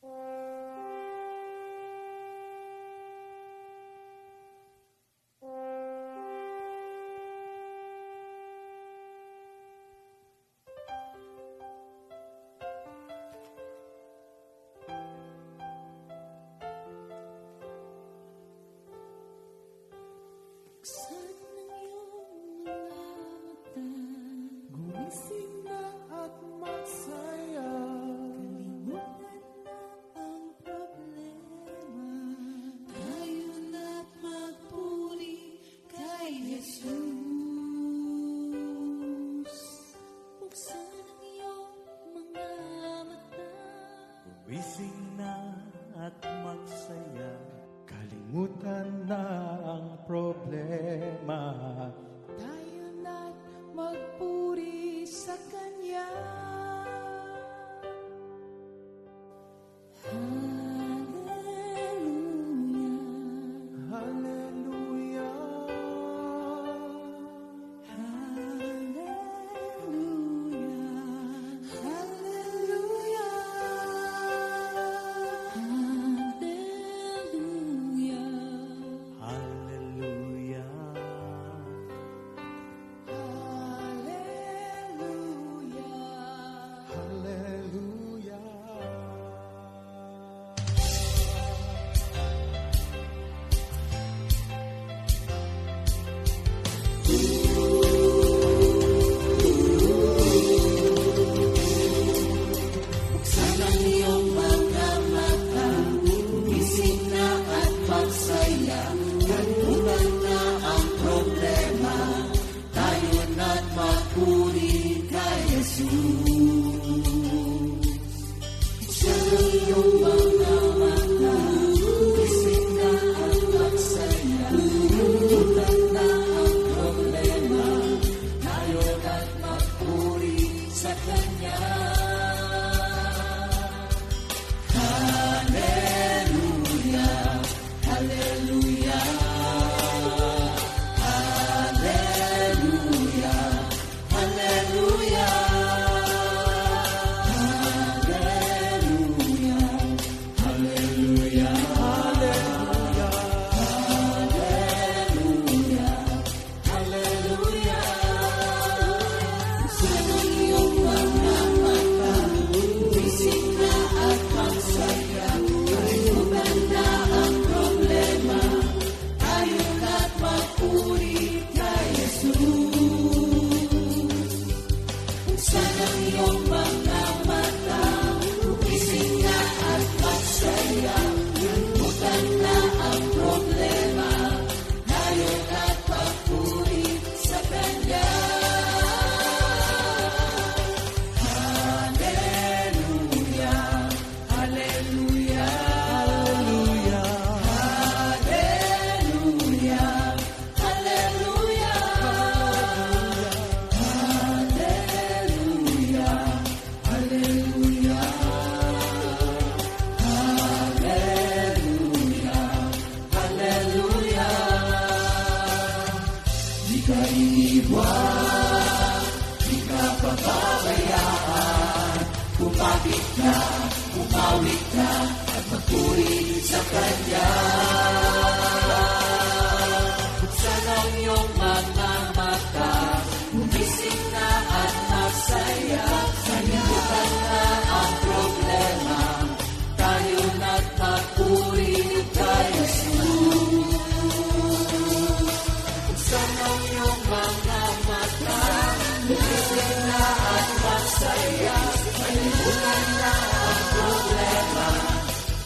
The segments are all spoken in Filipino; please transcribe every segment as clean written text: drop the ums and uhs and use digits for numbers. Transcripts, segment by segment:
Buksan ng iyong mga mata, gumising na at magsaya. Kalimutan na ang problema, tayo na't magpuri kay Jesus. Buksan ang iyong mga mata, Gumising na at magsaya, kalimutan na ang problema. tayo na't magpuri sa Kanya. Hallelujah, Hallelujah, Hallelujah, Hallelujah, Hallelujah. Hallelujah. Buksan ang iyong mga mata, gumising na at magsaya. Kalimutan na ang problema, tayo na't magpuri kay Jesus. Buksan ang iyong mga mata, gumising na at magsaya. Kalimutan na ang problema,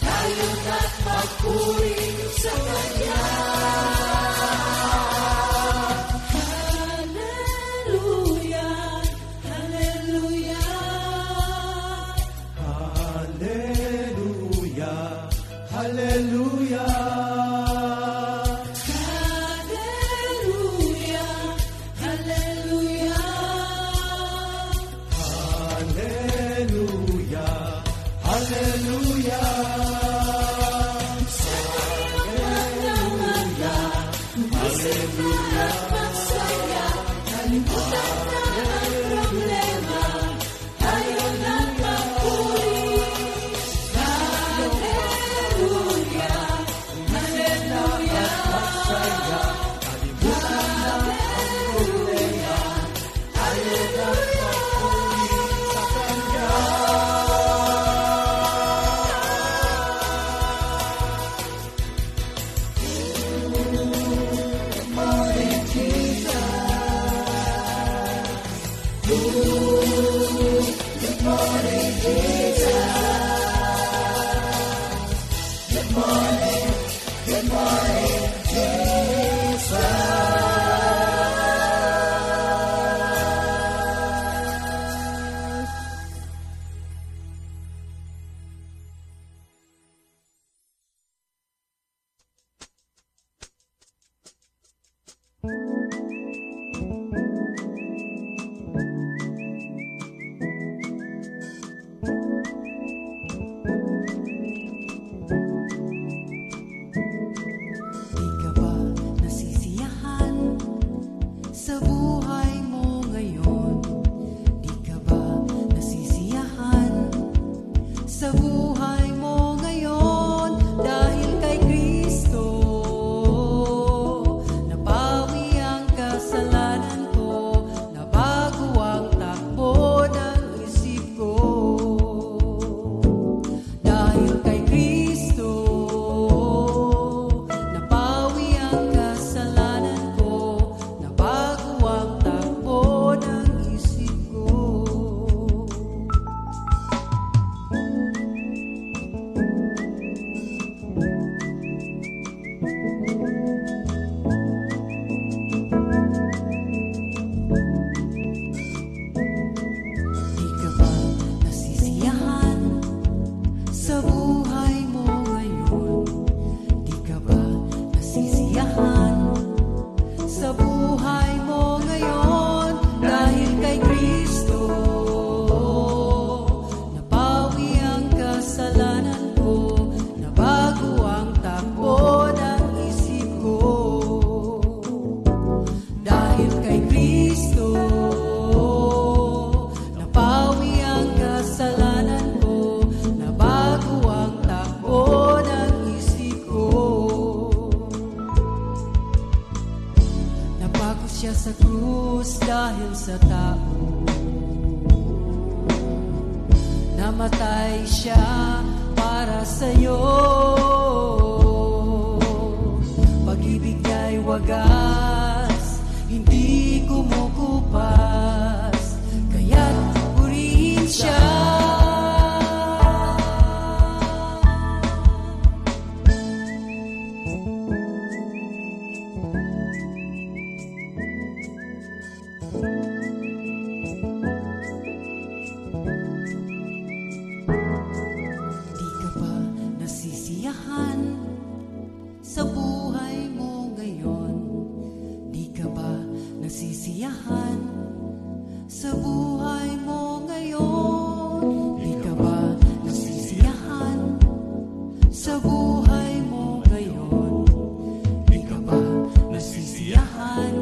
tayo na't magpuri sa Kanya. Di ka ba nasisiyahan sa buhay mo ngayon? Di ka ba nasisiyahan sa buhay mo ngayon? Dahil kay Kristo nabawi ang kasalanan ko, nabago ang takbo ng isip ko. Dahil kay Kristo nabawi ang kasalanan ko, nabago ang takbo ng isip ko. Di ka ba nasisiyahan sa buhay mo ngayon? Di ka ba nasisiyahan sa buhay mo ngayon? Dahil kay Kristo nabawi ang kasalanan ko, nabago ang takbo ng isip ko. Dahil kay Kristo nabawi ang kasalanan ko, nabago ang takbo ng isip ko. Nabago siya sa krus dahil sa tao, namatay siya para sa'yo. Pag-ibig niya'y wagas, hindi kumukupas, kaya't purihin siya. Di ka ba nasisiyahan sa buhay mo ngayon? Di ka ba nasisiyahan sa buhay mo ngayon? Di ka ba nasisiyahan sa buhay mo ngayon? Di ka ba nasisiyahan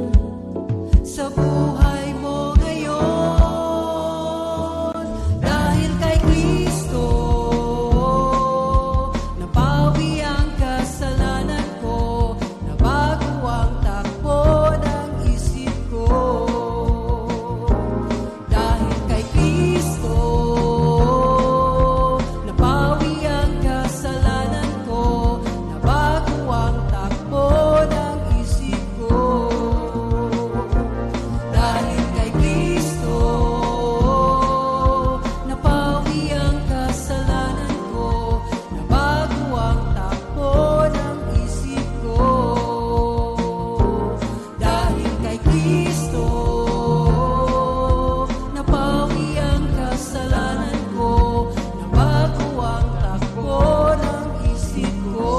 sa buhay mo ngayon? Dahil kay Kristo nabawi ang kasalanan ko, nabago ang takbo ng isip ko. Dahil kay Kristo nabawi ang kasalanan ko, nabago ang takbo ng isip ko. Dahil kay Kristo nabawi ang kasalanan ko, nabago ang takbo ng isip ko. Dahil kay Kristo nabawi ang kasalanan ko, nabago ang takbo ng isip ko.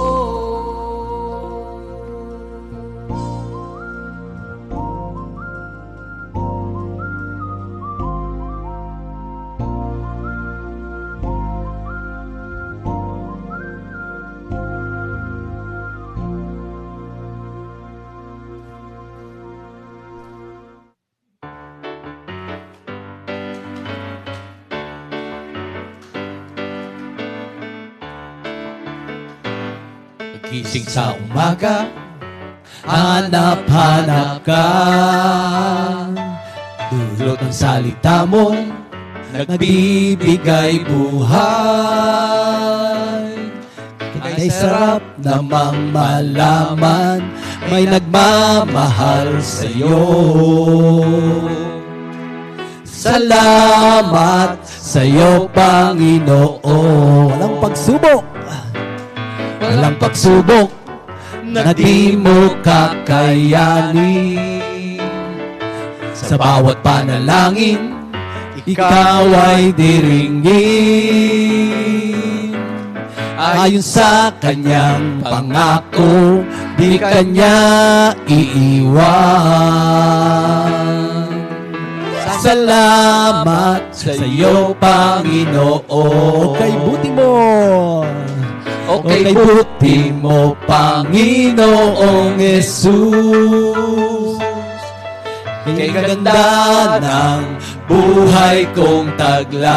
Gising sa umaga, hanap-hanap ka. Dulot ng salita mo, nagbibigay buhay. Ay sarap namang malaman, may nagmamahal sa'yo. Salamat sa'yo, Panginoon. Walang pagsubok, Walang pagsubok na di mo kakayanin. Sa bawat panalangin, ikaw ay diringin. Ayon sa kanyang pangako, di kanya iiwan. Salamat sa iyo, Panginoon. Kay buti mo. O kay buti mo, Panginoong Jesus. Kay ganda ng buhay kong taglay.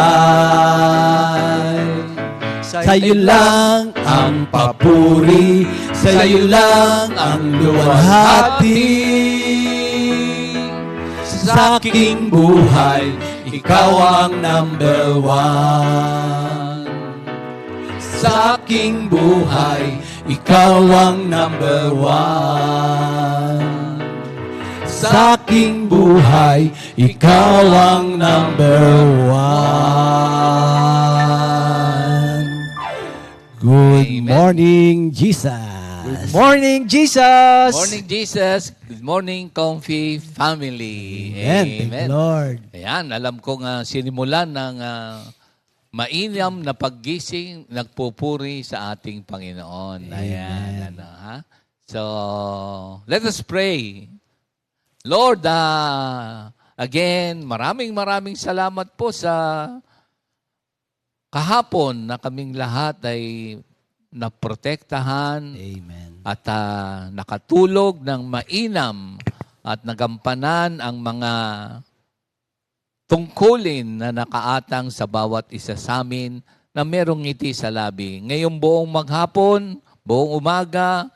Sa'yo lang ang papuri, sa'yo lang ang luwalhati. Sa aking buhay, ikaw ang number one. Sa aking buhay, ikaw ang number one. Sa aking buhay, ikaw ang number one. Good morning, Jesus. Good morning, Jesus! Morning, Jesus. Good morning, Comfy Family. Amen. Thank you, Lord. Ayan, alam kong sinimulan ng mainam na paggising, nagpupuri sa ating Panginoon. Ayan. So, let us pray. Lord, again, maraming salamat po sa kahapon na kaming lahat ay naprotektahan. Amen. At nakatulog ng mainam at nagampanan ang mga tungkulin na nakaatang sa bawat isa sa amin na merong ngiti sa labi. Ngayong buong maghapon, buong umaga,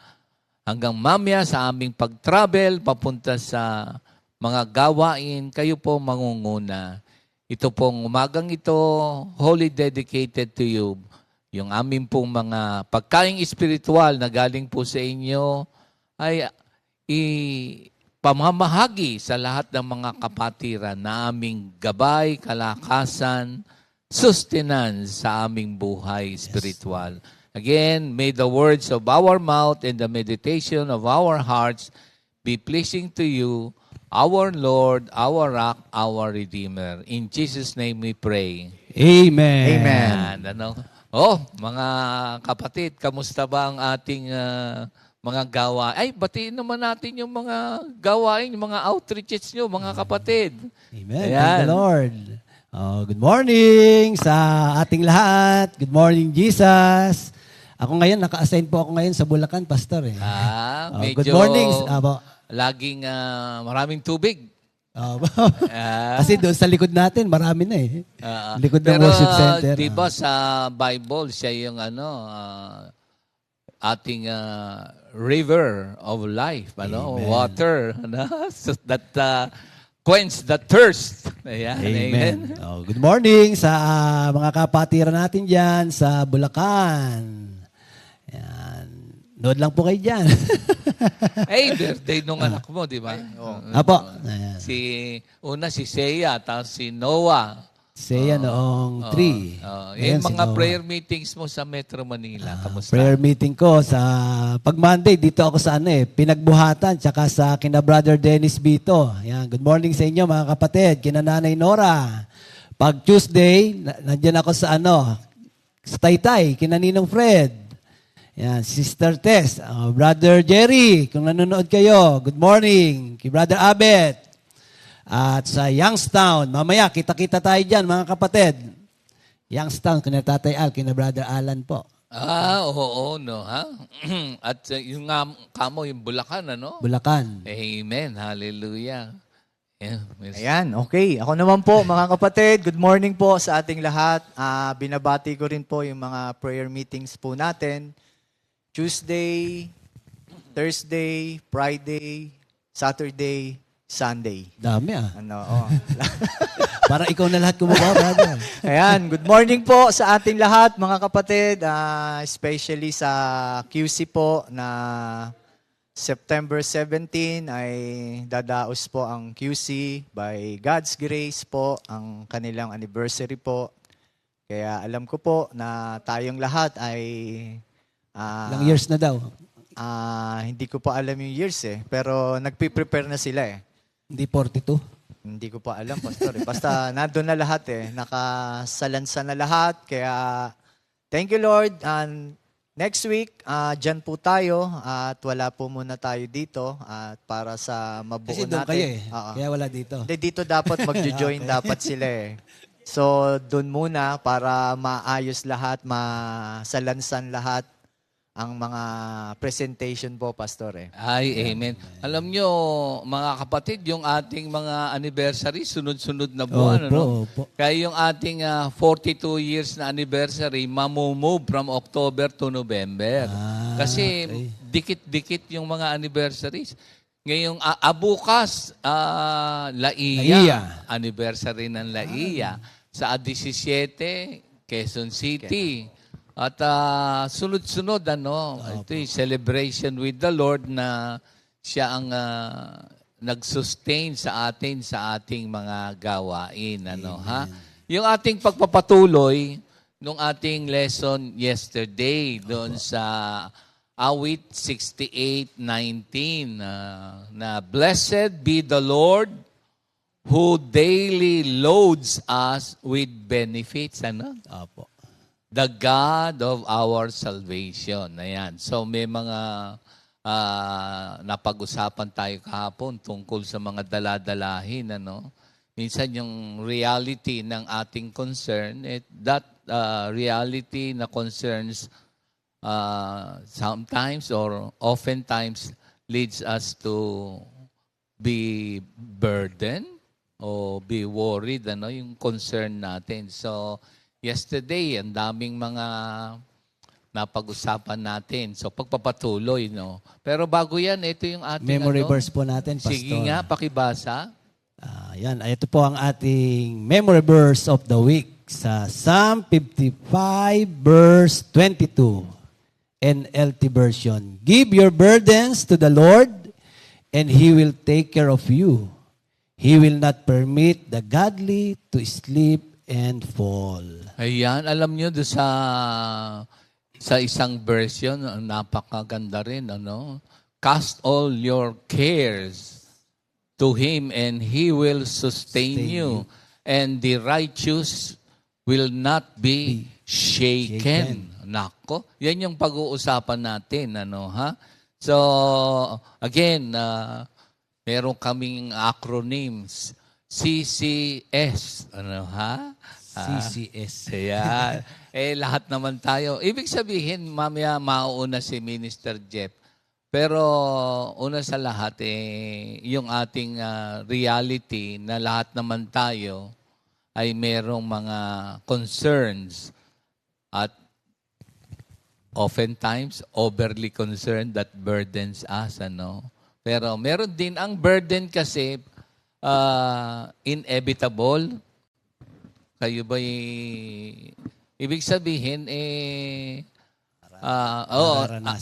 hanggang mamaya sa aming pag-travel, papunta sa mga gawain, kayo po mangunguna. Ito pong umagang ito, wholly dedicated to you. Yung aming pong mga pagkaing espiritual na galing po sa inyo ay pamamahagi sa lahat ng mga kapatiran na aming gabay, kalakasan, sustenance sa aming buhay espiritual. Again, may the words of our mouth and the meditation of our hearts be pleasing to you, our Lord, our Rock, our Redeemer. In Jesus' name we pray. Amen. Amen. Mga kapatid, kamusta ba ang ating mga gawain? Ay, batiin naman natin yung mga gawain, yung mga outreaches nyo, mga kapatid. Amen. Thank the Lord. Good morning sa ating lahat. Good morning, Jesus. Ako ngayon, naka-assign po ako ngayon sa Bulacan, Pastor. Medyo good morning. Laging maraming tubig. Kasi doon sa likod natin, marami na eh. Likod ng worship center. Di ba sa Bible, siya yung ating river of life, water, so that quench the thirst. Amen. Good morning sa mga kapatiran natin dyan sa Bulacan. Yan. Nood lang po kayo dyan. Ay, birthday nung anak mo, di ba? Apo. Una si Seiya, tapos si Noah. Seiya noong 3. Yung mga prayer meetings mo sa Metro Manila, kamusta? Prayer meeting ko sa pag Monday, dito ako sa Pinagbuhatan, tsaka sa kina Brother Dennis Bito. Yan. Good morning sa inyo mga kapatid, kina Nanay Nora. Pag Tuesday, nandiyan ako sa sa Taytay, kina Ninong Fred. Yan, Sister Tess, Brother Jerry, kung nanonood kayo, good morning. Kay Brother Abet. At sa Youngstown, mamaya, kita-kita tayo dyan, mga kapatid. Youngstown, kina Tatay Al, kina Brother Alan po. Oo, no, ha? At yung kamo, yung Bulacan, Bulacan. Amen, hallelujah. Ayan, okay. Ako naman po, mga kapatid, good morning po sa ating lahat. Binabati ko rin po yung mga prayer meetings po natin. Tuesday, Thursday, Friday, Saturday, Sunday. Dami Para ikaw na lahat kumuha, brother. Ayan, good morning po sa ating lahat, mga kapatid. Especially sa QC po na September 17 ay dadaos po ang QC. By God's grace po, ang kanilang anniversary po. Kaya alam ko po na tayong lahat ay Ilang years na daw? Hindi ko pa alam yung years pero nagpe-prepare na sila Hindi 42? Hindi ko pa alam, Pastor. Basta nandun na lahat nakasalansa na lahat. Kaya thank you, Lord. And next week, dyan po tayo at wala po muna tayo dito at para sa mabuo Kasi doon natin. kayo Kaya wala dito. Hindi, dito dapat magjo-join dapat sila So, doon muna para maayos lahat, masalansan lahat ang mga presentation po, Pastor. Ay, amen. Alam nyo, mga kapatid, yung ating mga anniversary, sunod-sunod na buwan. Opo. Kaya yung ating 42 years na anniversary, mamumove from October to November. Kasi dikit-dikit yung mga anniversaries. Ngayong bukas, Laia. Anniversary ng Laia. Sa 17, Quezon City. At sunod-sunod, ito yung celebration with the Lord na siya ang nag-sustain sa atin sa ating mga gawain. Yung ating pagpapatuloy, nung ating lesson yesterday, doon sa Awit 68:19, na Blessed be the Lord who daily loads us with benefits. Opo. The God of our salvation. Ayan. So may mga napag-usapan tayo kahapon tungkol sa mga daladalahin. Minsan yung reality ng ating concern, that reality na concerns sometimes or oftentimes leads us to be burdened o be worried, yung concern natin. So, yesterday, ang daming mga napag-usapan natin. So, pagpapatuloy, Pero bago yan, ito yung ating Memory verse po natin, Pastor. Sige nga, pakibasa. Yan, ito po ang ating memory verse of the week sa Psalm 55 verse 22, NLT version. Give your burdens to the Lord, and He will take care of you. He will not permit the godly to sleep and fall. Ayan, alam nyo, doon sa isang version, napakaganda rin, Cast all your cares to Him, and He will sustain you. And the righteous will not be shaken. Nako, yan yung pag-uusapan natin, So, again, meron kaming acronyms. CCS. CCS. Ayan. Lahat naman tayo. Ibig sabihin, mamaya mauuna si Minister Jeff. Pero una sa lahat, yung ating reality na lahat naman tayo ay merong mga concerns at oftentimes overly concerned that burdens us. Pero meron din ang burden kasi inevitable. Kayo ba'y ibig sabihin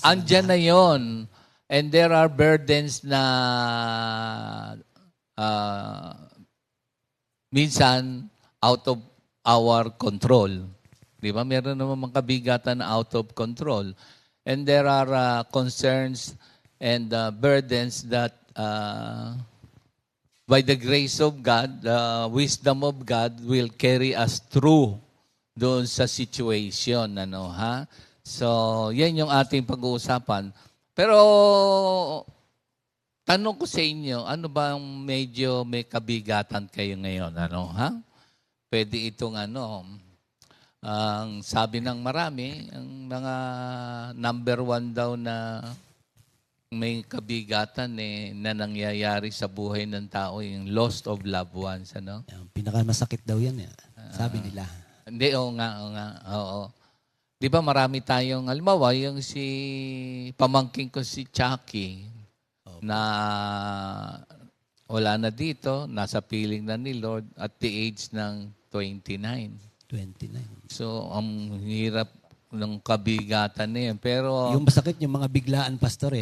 andyan na yon. And there are burdens na minsan out of our control. Di ba? Meron naman mga kabigatan na out of control. And there are concerns and burdens that by the grace of God, the wisdom of God will carry us through doon sa situation. So, yan yung ating pag-uusapan. Pero, tanong ko sa inyo, ano ba ang medyo may kabigatan kayo ngayon? Pwede itong ang sabi ng marami, ang mga number one daw na may kabigatan na nangyayari sa buhay ng tao, yung loss of loved ones. Yung pinakamasakit daw yan. Sabi nila. Hindi, oo nga. Di ba marami tayong, halimbawa, yung si pamangking ko si Chucky, na wala na dito, nasa piling na ni Lord at the age ng 29. So, ang hirap ng kabigatan na yan. Pero, yung masakit, yung mga biglaan, Pastor,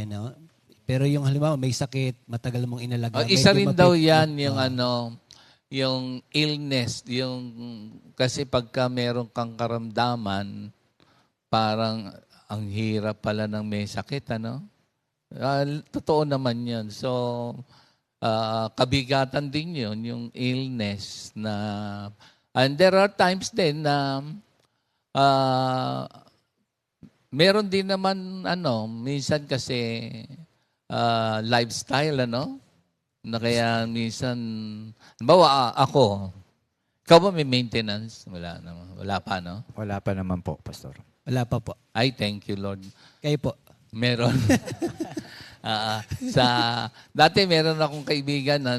Pero yung halimbawa, may sakit, matagal mong inalaga. Isa rin daw yan, yung yung illness, yung, kasi pagka meron kang karamdaman, parang ang hirap pala ng may sakit, ano? Totoo naman yun. So, kabigatan din yun, yung illness na... And there are times din na meron din naman, minsan kasi lifestyle, na kaya minsan, bawa ako, ikaw ba may maintenance? Wala naman. Wala pa, no? Wala pa naman po, Pastor. Wala pa po. Ay, thank you, Lord. Kayo po. Meron. Dati meron akong kaibigan na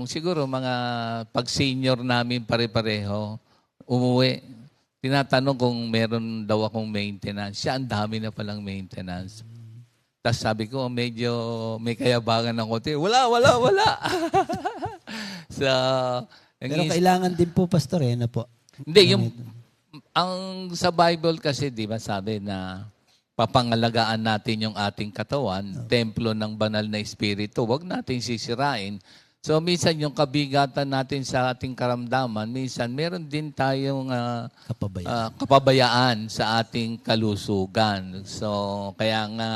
siguro mga pag-senior namin pare-pareho, umuwi. Tinatanong kung meron daw akong maintenance. Siya, ang dami na palang maintenance. Tapos sabi ko, medyo may kayabangan ng konti. Wala. So, Pero kailangan din po, Pastor, na po. Hindi, ang sa Bible kasi, di ba, sabi na papangalagaan natin yung ating katawan, templo ng banal na espiritu, huwag natin sisirain. So, minsan yung kabigatan natin sa ating karamdaman, minsan meron din tayong kapabayaan sa ating kalusugan. So, kaya nga,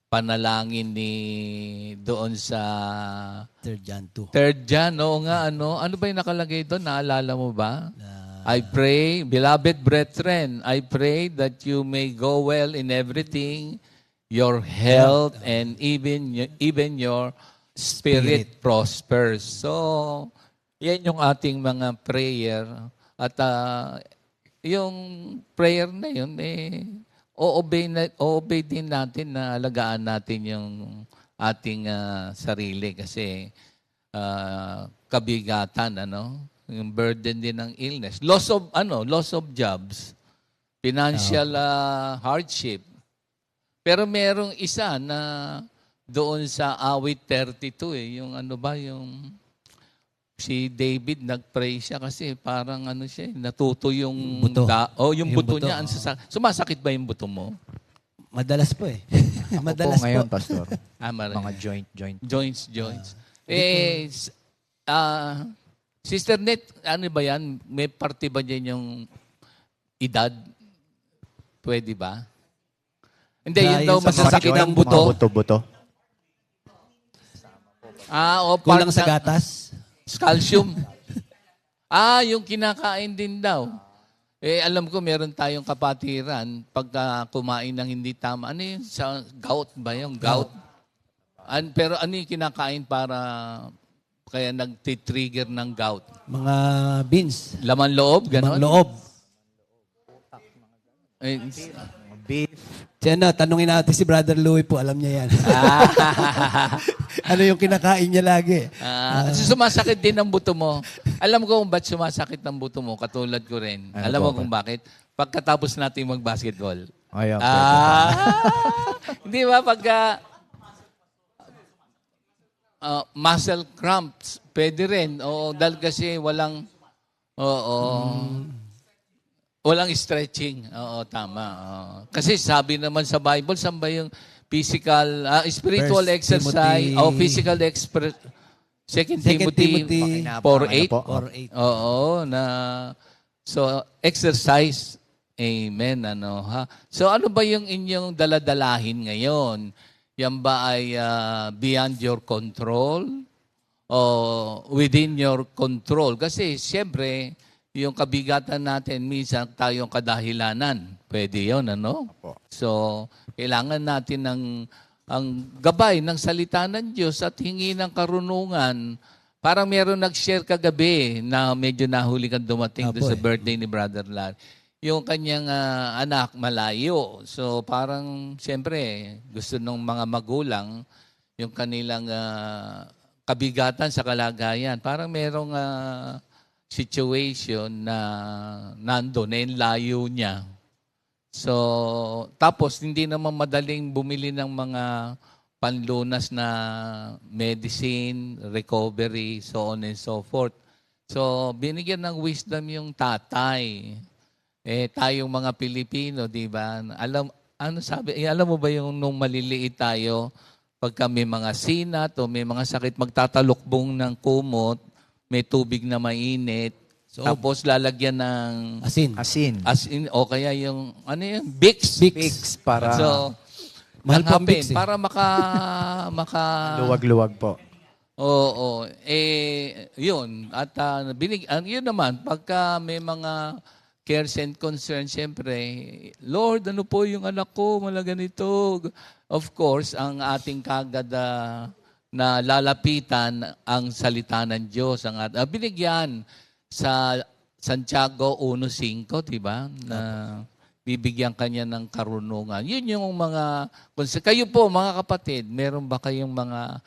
panalangin ni doon sa 3 John 2. 3 John, oo nga, ano ba yung nakalagay doon? Naalala mo ba? I pray, beloved brethren, I pray that you may go well in everything, your health, and even your spirit prospers. So, yan yung ating mga prayer. At yung prayer na yun, o-obey din natin na alagaan natin yung ating sarili kasi kabigatan, yung burden din ng illness. Loss of jobs, financial hardship. Pero merong isa na doon sa awit 32 yung yung si David nagpray siya kasi parang natuto yung buto. Yung buto niya. Sumasakit ba yung buto mo? Madalas po Madalas Opo, ngayon, po. Pastor. Mga Joint. Joints. Sister Net, ano ba yan? May parte ba dyan yung edad? Pwede ba? Hindi, yun daw masasakit ang buto. Buto. Kulang sa gatas. Calcium. Yung kinakain din daw. Alam ko meron tayong kapatiran pagka kumain ng hindi tama. Ano yun? Sa gout ba yung gout? Pero ano yung kinakain para kaya nagtitrigger ng gout? Mga beans. Laman loob, gano'n? Laman loob. Beef. Tanungin natin si Brother Louie po. Alam niya yan. Ano yung kinakain niya lagi? Kasi sumasakit din ang buto mo. Alam ko kung ba't sumasakit ang buto mo. Katulad ko rin. Alam mo kung bakit? Pagkatapos natin mag-basketball. Hindi ba pagka muscle cramps, pwede rin. Dahil kasi walang stretching. Tama. Kasi sabi naman sa Bible, saan ba yung physical, spiritual exercise, physical express, 2 Timothy 4:8. So, exercise. Amen. So, ano ba yung inyong daladalahin ngayon? Yan ba ay beyond your control o within your control? Kasi siyempre, yung kabigatan natin, minsan tayong kadahilanan. Pwede yun, So, kailangan natin ang gabay ng salita ng Diyos at hingi ng karunungan. Parang meron nag-share kagabi na medyo nahuli kang dumating doon sa birthday ni Brother Larry. Yung kanyang anak malayo. So parang siyempre gusto ng mga magulang yung kanilang kabigatan sa kalagayan. Parang merong situation na nandun, yung layo niya. So tapos hindi naman madaling bumili ng mga panlunas na medicine, recovery, so on and so forth. So binigyan ng wisdom yung tatay. Tayong mga Pilipino, di ba? Alam mo ba yung nung maliliit tayo, pagka may mga sinat o may mga sakit, magtatalukbong ng kumot, may tubig na mainit, So, Tapos lalagyan ng asin. Asin. o kaya yung, ano yun, Vicks. Vicks para So, Mahal po ang langhapin, Vicks, eh. para maka luwag-luwag po. Oo. Yun. At yun naman, pagka may mga cares and concerns, siyempre, Lord, ano po yung anak ko, mga ganito. Of course, ang ating kagad na lalapitan ang salita ng Diyos. Binigyan sa Santiago 1:5, di ba? Na bibigyan kanya ng karunungan. Yun yung mga... Kayo po, mga kapatid, meron ba kayong mga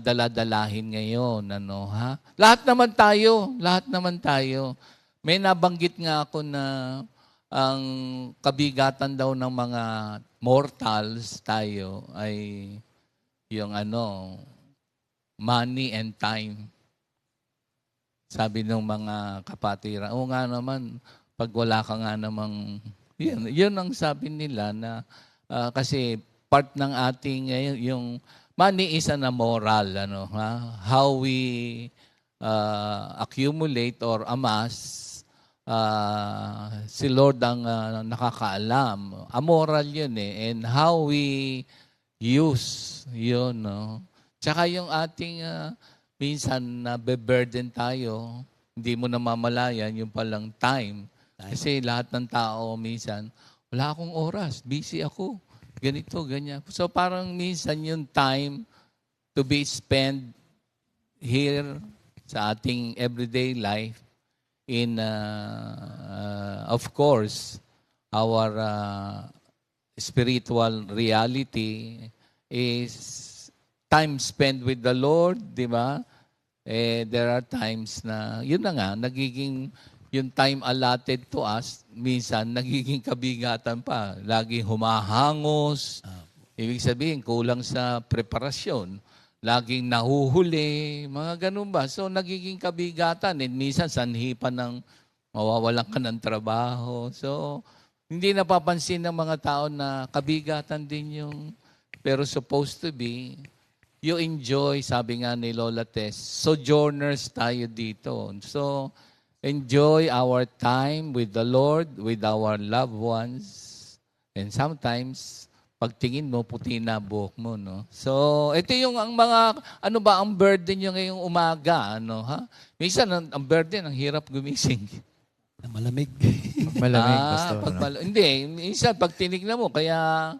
daladalahin ngayon? Ano, ha? Lahat naman tayo. May nabanggit nga ako na ang kabigatan daw ng mga mortals tayo ay yung money and time. Sabi ng mga kapatiran, oo nga naman, pag wala ka nga namang, yun ang sabi nila na kasi part ng ating, yung money is an moral, how we accumulate or amass, si Lord ang nakakaalam. Amoral yun and how we use yun, no? Tsaka yung ating minsan na be-burden tayo, hindi mo namamalayan yung palang time. Kasi lahat ng tao minsan, wala akong oras, busy ako, ganito, ganyan. So parang minsan yung time to be spent here sa ating everyday life in, of course, our spiritual reality is time spent with the Lord, di ba? There are times na, yun na nga, nagiging yung time allotted to us, minsan nagiging kabigatan pa. Laging humahangos. Ibig sabihin, kulang sa preparasyon. Laging nahuhuli, mga ganun ba? So, nagiging kabigatan. And minsan, sanhi pa ng mawawalan ka ng trabaho. So, hindi napapansin ng mga tao na kabigatan din yung, pero supposed to be, you enjoy, sabi nga ni Lola Tess, sojourners tayo dito. So, enjoy our time with the Lord, with our loved ones. And sometimes, pagtingin mo, puti na buhok mo, no? So, ito yung ang mga, ang burden nyo ngayong umaga, ha? Minsan, ang burden, ang hirap gumising. Malamig. Malamig, Pastor. Hindi, minsan, pag tinignan mo, kaya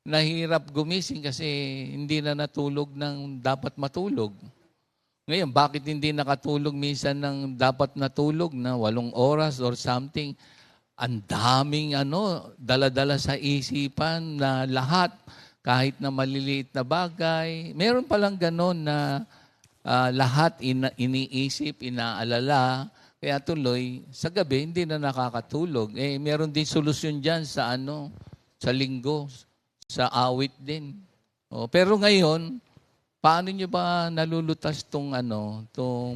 nahirap gumising kasi hindi na natulog ng dapat matulog. Ngayon, bakit hindi nakatulog minsan ng dapat natulog na 8 oras or something? Ang daming dala-dala sa isipan na lahat, kahit na maliliit na bagay. Meron palang ganon na lahat iniisip, inaalala. Kaya tuloy, sa gabi, hindi na nakakatulog. Meron din solusyon dyan sa sa linggo, sa awit din. Pero ngayon, paano nyo ba nalulutas tong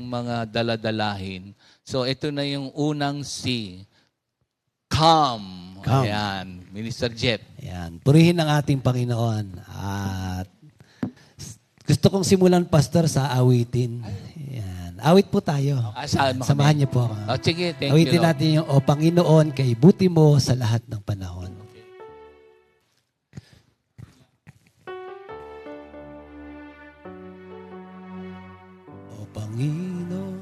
mga daladalahin? So, ito na yung unang C. Come. Ayan. Minister Jeff. Ayan. Purihin ang ating Panginoon. At gusto kong simulan, Pastor, sa awitin. Ayan. Awit po tayo. Samahan niyo po ako. Sige, thank awitin you, Lord. natin yung, O Panginoon, kay buti mo sa lahat ng panahon. O Panginoon,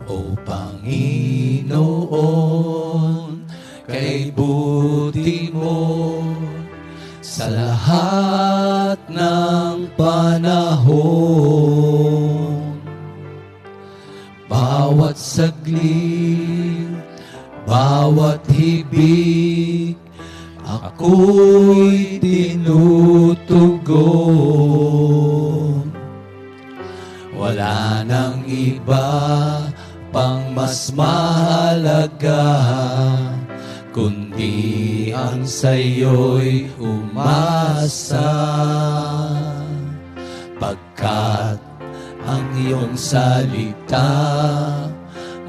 O Panginoon, kay buti mo sa lahat ng panahon. Bawat saglit, bawat hibig, ako'y tinutugon. Wala nang iba pang mas mahalaga, kundi ang sa'yo'y umasa. Pagkat ang iyong salita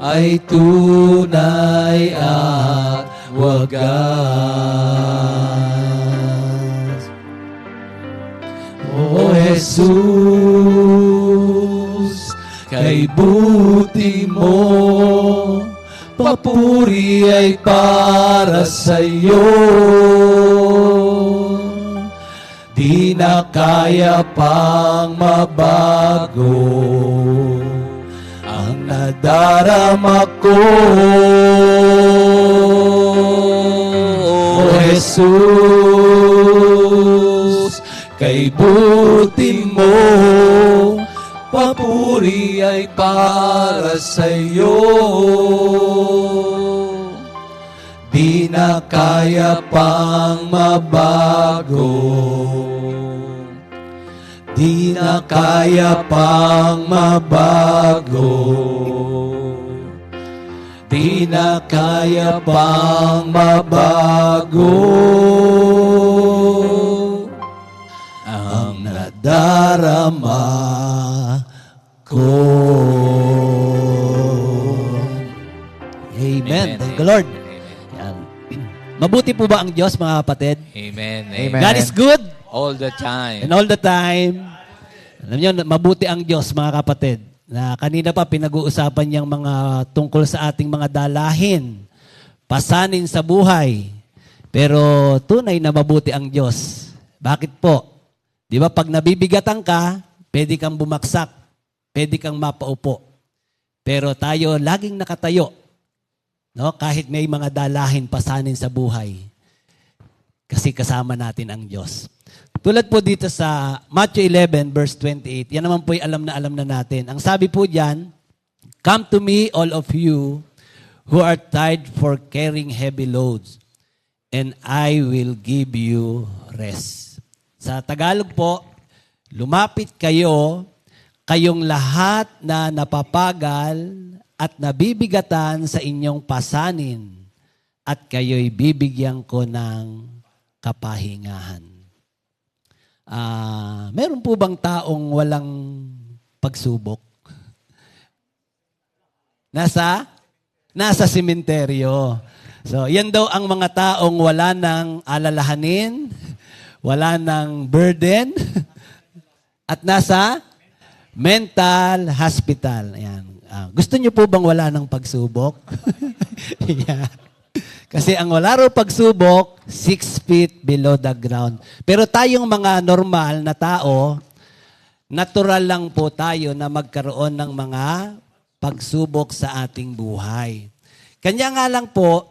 ay tunay at wagas. O Jesus, kay buti mo, papuri ay para sa'yo. Di na kaya pang mabago ang nadarama ko. O Jesus, kay buti mo, papuri ay para sa'yo. Di na kaya pang mabago. Di na kaya pang mabago. Di na kaya pang mabago. Ang nadarama ko. Amen. Thank you, Lord. Yan. Mabuti po ba ang Diyos, mga kapatid? Amen. Amen. God is good. All the time. And all the time. Alam niyo, mabuti ang Diyos, mga kapatid. Na kanina pa pinag-uusapan niyang mga tungkol sa ating mga dalahin, pasanin sa buhay. Pero tunay na mabuti ang Diyos. Bakit po? Di ba pag nabibigatan ka, pwede kang bumaksak, pwede kang mapaupo. Pero tayo laging nakatayo. No? Kahit may mga dalahin, pasanin sa buhay. Kasi kasama natin ang Diyos. Tulad po dito sa Matthew 11, verse 28, yan naman po ay alam na natin. Ang sabi po diyan, "Come to me, all of you who are tired for carrying heavy loads, and I will give you rest." Sa Tagalog po, lumapit kayo, kayong lahat na napapagal at nabibigatan sa inyong pasanin, at kayo'y bibigyan ko ng kapahingahan. Meron po bang taong walang pagsubok? Nasa sementeryo. So, yan daw ang mga taong wala ng alalahanin, wala ng burden, at nasa mental hospital. Ayan. Gusto niyo po bang wala ng pagsubok? Yeah. Kasi ang wala raw pagsubok, 6 feet below the ground. Pero tayong mga normal na tao, natural lang po tayo na magkaroon ng mga pagsubok sa ating buhay. Kanya nga lang po,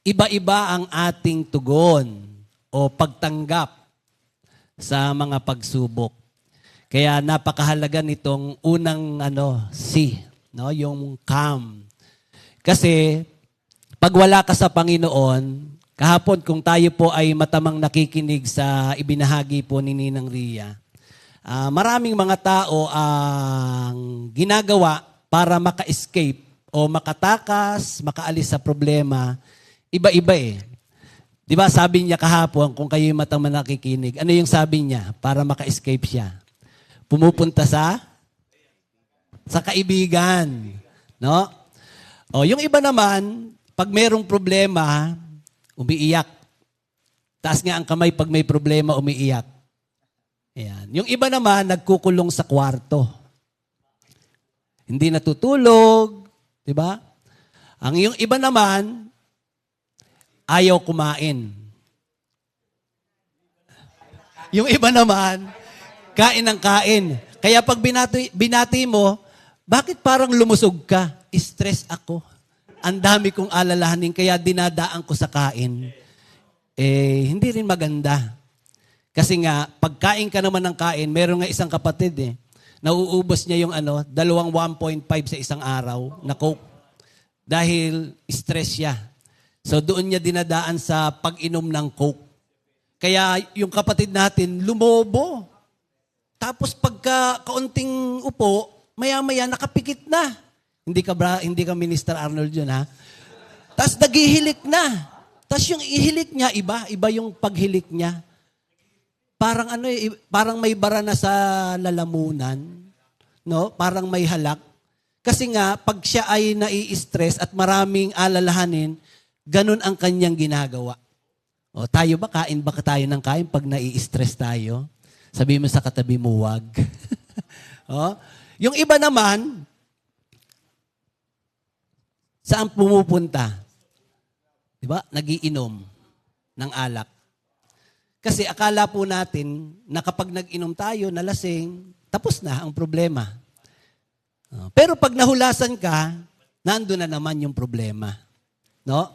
iba-iba ang ating tugon o pagtanggap sa mga pagsubok. Kaya napakahalaga nitong unang C, no, yung calm. Kasi pag wala ka sa Panginoon, kahapon kung tayo po ay matamang nakikinig sa ibinahagi po ni Ninang Ria, maraming mga tao ang ginagawa para maka-escape o makatakas, makaalis sa problema, iba-iba eh. Di ba sabi niya kahapon, kung kayo matamang nakikinig, ano yung sabi niya para maka-escape siya? Pumupunta sa kaibigan. No? O, yung iba naman, pag mayroong problema, umiiyak. Taas nga ang kamay pag may problema, umiiyak. Ayan. Yung iba naman, nagkukulong sa kwarto. Hindi natutulog. Diba? Yung iba naman, ayaw kumain. Yung iba naman, kain ng kain. Kaya pag binati mo, bakit parang lumusog ka? Stress ako. Ang dami kong alalahanin, kaya dinadaan ko sa kain. Hindi rin maganda. Kasi nga, pagkain ka naman ng kain, meron nga isang kapatid nauubos niya yung 1.5 sa isang araw na Coke. Dahil stress siya. So doon niya dinadaan sa pag-inom ng Coke. Kaya yung kapatid natin, lumobo. Tapos pagka kaunting upo, maya-maya nakapikit na. Hindi ka Minister Arnold yun, ha? Tapos naghihilik na. Tapos yung ihilik niya, iba yung paghilik niya. Parang parang may bara na sa lalamunan. no? Parang may halak. Kasi nga, pag siya ay nai-stress at maraming alalahanin, ganun ang kanyang ginagawa. O, tayo ba? Kain ba tayo ng kain pag nai-stress tayo? Sabi mo sa katabi mo, wag. O, yung iba naman, saan pumupunta? Diba? Nagiinom ng alak. Kasi akala po natin na kapag nag-inom tayo, nalasing, tapos na ang problema. Pero pag nahulasan ka, nandun na naman yung problema. No?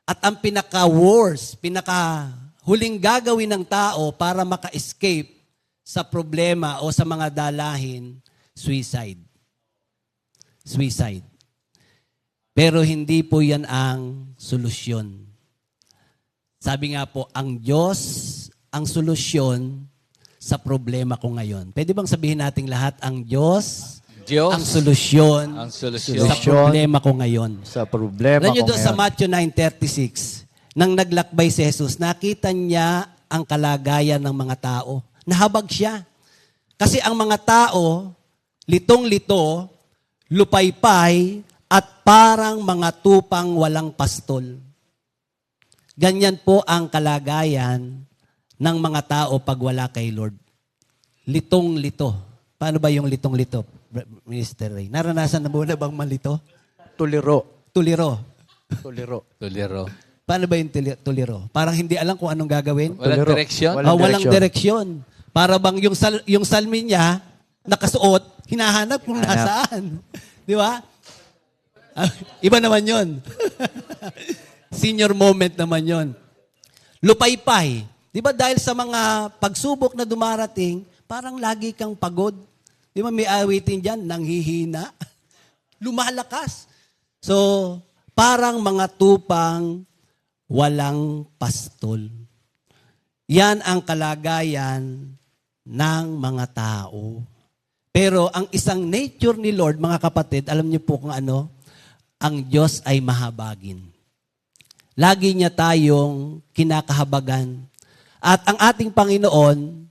At ang pinaka-worst, pinaka-huling gagawin ng tao para maka-escape sa problema o sa mga dalahin, suicide. Suicide. Pero hindi po yan ang solusyon. Sabi nga po, ang Diyos ang solusyon sa problema ko ngayon. Pwede bang sabihin nating lahat, ang Diyos ang solusyon sa problema ko ngayon. Sa problema Alam niyo ko doon sa ngayon. Matthew 9:36, nang naglakbay si Jesus, nakita niya ang kalagayan ng mga tao. Nahabag siya. Kasi ang mga tao, litong-lito, lupaypay, at parang mga tupang walang pastol. Ganyan po ang kalagayan ng mga tao pag wala kay Lord. Litong-lito. Paano ba yung litong-lito, Minister Ray? Naranasan na muna bang malito? Tuliro. Tuliro. Tuliro. Paano ba yung tuliro? Parang hindi alam kung anong gagawin. Walang direksyon? Walang direksyon. Para bang yung salmi niya, nakasuot, hinahanap kung nasaan. Di ba? Iba naman yon. Senior moment naman yon. Lupaypay. Di ba dahil sa mga pagsubok na dumarating, parang lagi kang pagod. Di ba may awitin dyan, nanghihina. Lumalakas. So, parang mga tupang walang pastol. Yan ang kalagayan ng mga tao. Pero ang isang nature ni Lord, mga kapatid, alam niyo po kung ano? Ang Diyos ay mahabagin. Lagi niya tayong kinakahabagan. At ang ating Panginoon,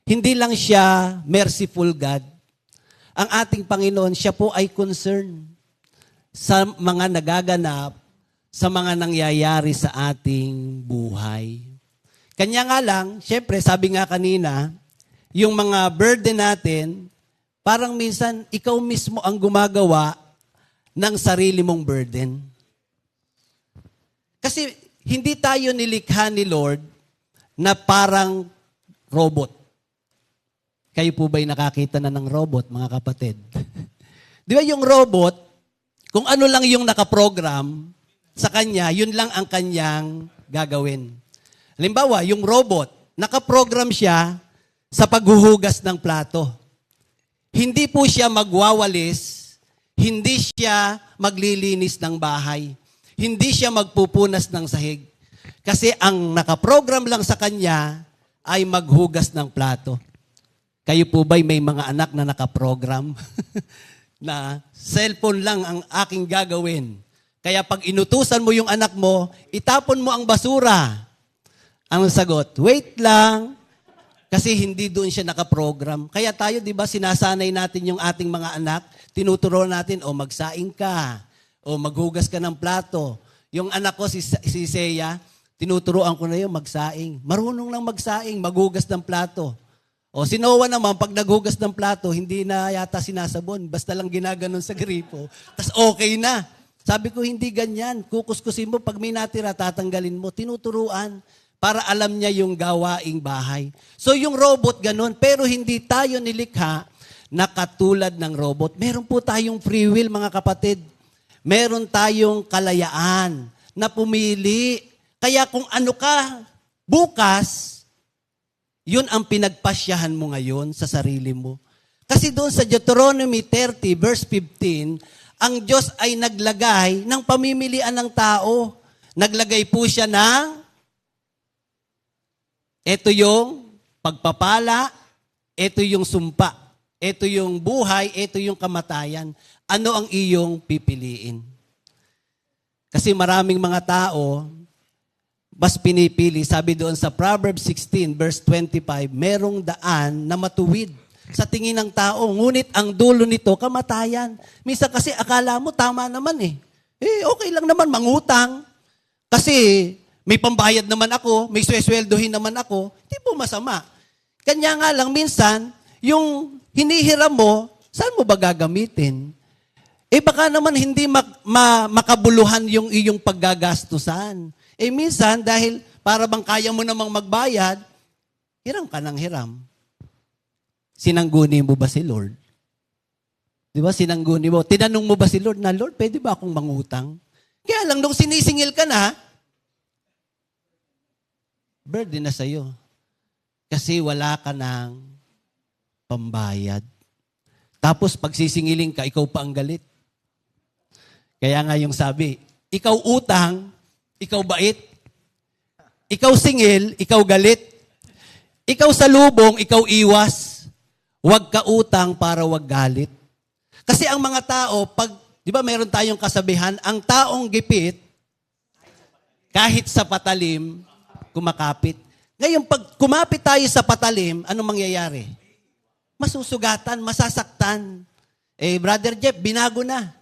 hindi lang siya merciful God. Ang ating Panginoon, siya po ay concerned sa mga nagaganap, sa mga nangyayari sa ating buhay. Kanya nga lang, syempre, sabi nga kanina, yung mga burden natin, parang minsan, ikaw mismo ang gumagawa ng sarili mong burden. Kasi hindi tayo nilikha ni Lord na parang robot. Kayo po ba'y nakakita na ng robot, mga kapatid? Di ba yung robot, kung ano lang yung nakaprogram sa kanya, yun lang ang kanyang gagawin. Halimbawa, yung robot, nakaprogram siya sa paghuhugas ng plato. Hindi po siya magwawalis, hindi siya maglilinis ng bahay, hindi siya magpupunas ng sahig. Kasi ang nakaprogram lang sa kanya ay maghugas ng plato. Kayo po ba'y may mga anak na nakaprogram na cellphone lang ang aking gagawin? Kaya pag inutusan mo yung anak mo, itapon mo ang basura. Ang sagot, wait lang, kasi hindi doon siya nakaprogram. Kaya tayo, di ba, sinasanay natin yung ating mga anak, tinuturo natin, magsaing ka, o maghugas ka ng plato. Yung anak ko, si Seiya, tinuturoan ko na yung magsaing. Marunong lang magsaing, maghugas ng plato. O si Noah naman, pag naghugas ng plato, hindi na yata sinasabon. Basta lang ginaganon sa gripo. Tas okay na. Sabi ko, hindi ganyan. Kukuskusin mo, pag may natira, tatanggalin mo. Tinuturuan para alam niya yung gawaing bahay. So yung robot ganun, pero hindi tayo nilikha na katulad ng robot. Meron po tayong free will, mga kapatid. Meron tayong kalayaan na pumili. Kaya kung ano ka bukas, yun ang pinagpasyahan mo ngayon sa sarili mo. Kasi doon sa Deuteronomy 30 verse 15, ang Diyos ay naglagay ng pamimilian ng tao. Naglagay po siya ng ito yung pagpapala, ito yung sumpa, ito yung buhay, ito yung kamatayan. Ano ang iyong pipiliin? Kasi maraming mga tao, mas pinipili, sabi doon sa Proverbs 16, verse 25, merong daan na matuwid. sa tingin ng tao. Ngunit ang dulo nito, kamatayan. Minsan kasi akala mo tama naman eh. Okay lang naman mangutang. Kasi may pambayad naman ako, may sweldohin naman ako. Hindi po masama. Kanya nga lang minsan, yung hinihiram mo, saan mo ba gagamitin? Baka naman hindi makabuluhan yung iyong paggagastusan. Minsan, dahil para bang kaya mo namang magbayad, hiram ka ng hiram. Sinangguni mo ba si Lord? Di ba, sinangguni mo. Tinanong mo ba si Lord na, Lord, pwede ba akong mangutang? Kaya lang, nung sinisingil ka na, burden na sa'yo. Kasi wala ka ng pambayad. Tapos, pag sisingilin ka, ikaw pa ang galit. Kaya nga yung sabi, ikaw utang, ikaw bait. Ikaw singil, ikaw galit. Ikaw salubong, ikaw iwas. Huwag ka utang para huwag galit. Kasi ang mga tao, di ba meron tayong kasabihan, ang taong gipit, kahit sa patalim, kumakapit. Ngayon, pag kumapit tayo sa patalim, anong mangyayari? Masusugatan, masasaktan. Brother Jeff, binago na.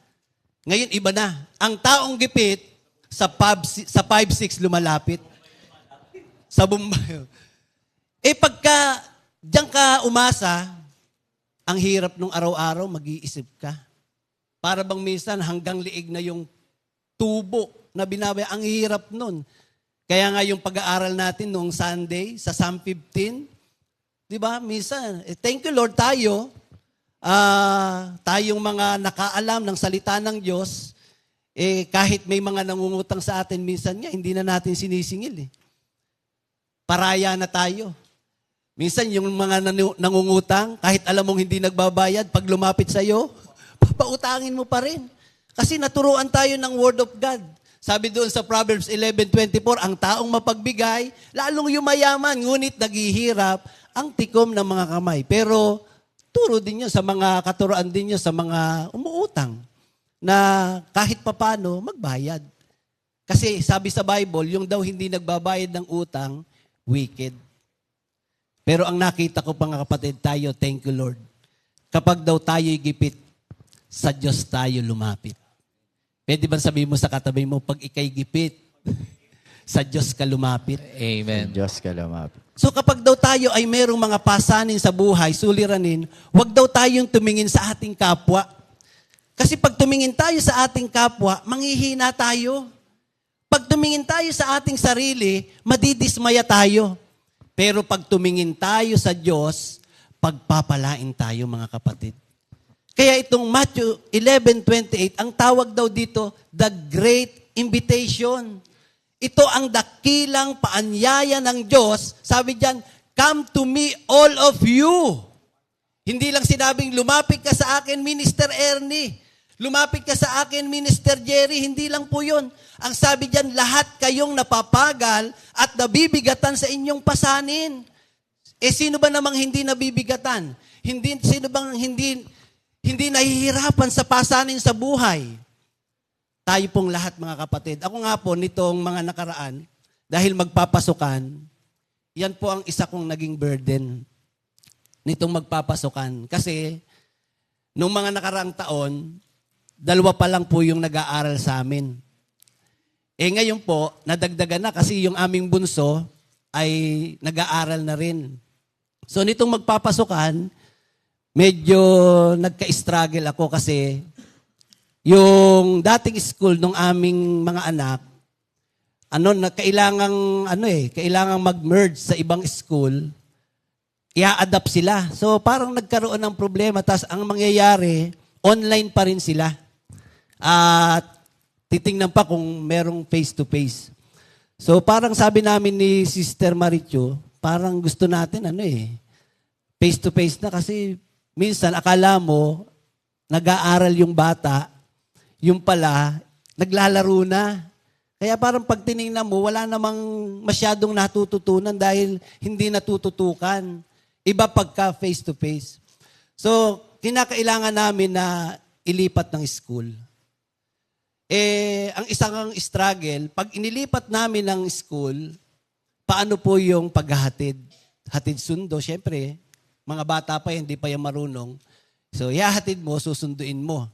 Ngayon, iba na. Ang taong gipit, sa 5'6" lumalapit. Sa Bumbayo. Pagka diyan ka umasa, ang hirap nung araw-araw, mag-iisip ka. Para bang minsan hanggang liig na yung tubo na binabay. Ang hirap nun. Kaya nga yung pag-aaral natin nung Sunday sa Psalm 15, di ba? Minsan, thank you Lord tayo, tayong mga nakaalam ng salita ng Diyos, kahit may mga nangungutang sa atin, minsan nga, hindi na natin sinisingil. Paraya na tayo. Minsan yung mga nangungutang, kahit alam mong hindi nagbabayad, pag lumapit sa'yo, papautangin mo pa rin. Kasi naturuan tayo ng Word of God. Sabi doon sa Proverbs 11:24, ang taong mapagbigay, lalong yumayaman, ngunit naghihirap ang tikom ng mga kamay. Pero turo din yun sa mga katuroan din yun sa mga umuutang na kahit papano magbayad. Kasi sabi sa Bible, yung daw hindi nagbabayad ng utang, wicked. Pero ang nakita ko pa nga kapatid tayo, thank you Lord. Kapag daw tayo'y gipit, sa Diyos tayo lumapit. Pwede ba sabihin mo sa katabi mo, pag ikay gipit, sa Diyos ka lumapit? Amen. Diyos ka lumapit. So kapag daw tayo ay merong mga pasanin sa buhay, suliranin, huwag daw tayong tumingin sa ating kapwa. Kasi pag tumingin tayo sa ating kapwa, manghihina tayo. Pag tumingin tayo sa ating sarili, madidismaya tayo. Pero pag tumingin tayo sa Diyos, pagpapalain tayo mga kapatid. Kaya itong Matthew 11:28, ang tawag daw dito, the Great Invitation. Ito ang dakilang paanyaya ng Diyos. Sabi diyan, come to me all of you. Hindi lang sinabing lumapit ka sa akin, Minister Ernie. Lumapit ka sa akin, Minister Jerry. Hindi lang po yun. Ang sabi diyan, lahat kayong napapagal at nabibigatan sa inyong pasanin. Sino ba namang hindi nabibigatan? Sino bang hindi nahihirapan sa pasanin sa buhay? Tayo pong lahat mga kapatid. Ako nga po nitong mga nakaraan, dahil magpapasukan, yan po ang isa kong naging burden nitong magpapasukan. Kasi nung mga nakaraang taon, 2 pa lang po yung nag-aaral sa amin. Ngayon po, nadagdagan na kasi yung aming bunso ay nag-aaral na rin. So nitong magpapasukan, medyo nagka-struggle ako kasi yung dating school ng aming mga anak, kailangang mag-merge sa ibang school, i-adapt sila. So parang nagkaroon ng problema. Tapos ang mangyayari, online pa rin sila. At titingnan pa kung merong face-to-face. So parang sabi namin ni Sister Maricho, parang gusto natin face-to-face na kasi minsan akala mo nag-aaral yung bata, yung pala naglalaro na. Kaya parang pag tinignan mo, wala namang masyadong natututunan dahil hindi natututukan. Iba pagka face-to-face. So kinakailangan namin na ilipat ng school. Ang isang struggle, pag inilipat namin ng school, paano po yung paghahatid? Hatid sundo, syempre, mga bata pa yan, hindi pa yan marunong. So, ihahatid mo, susunduin mo.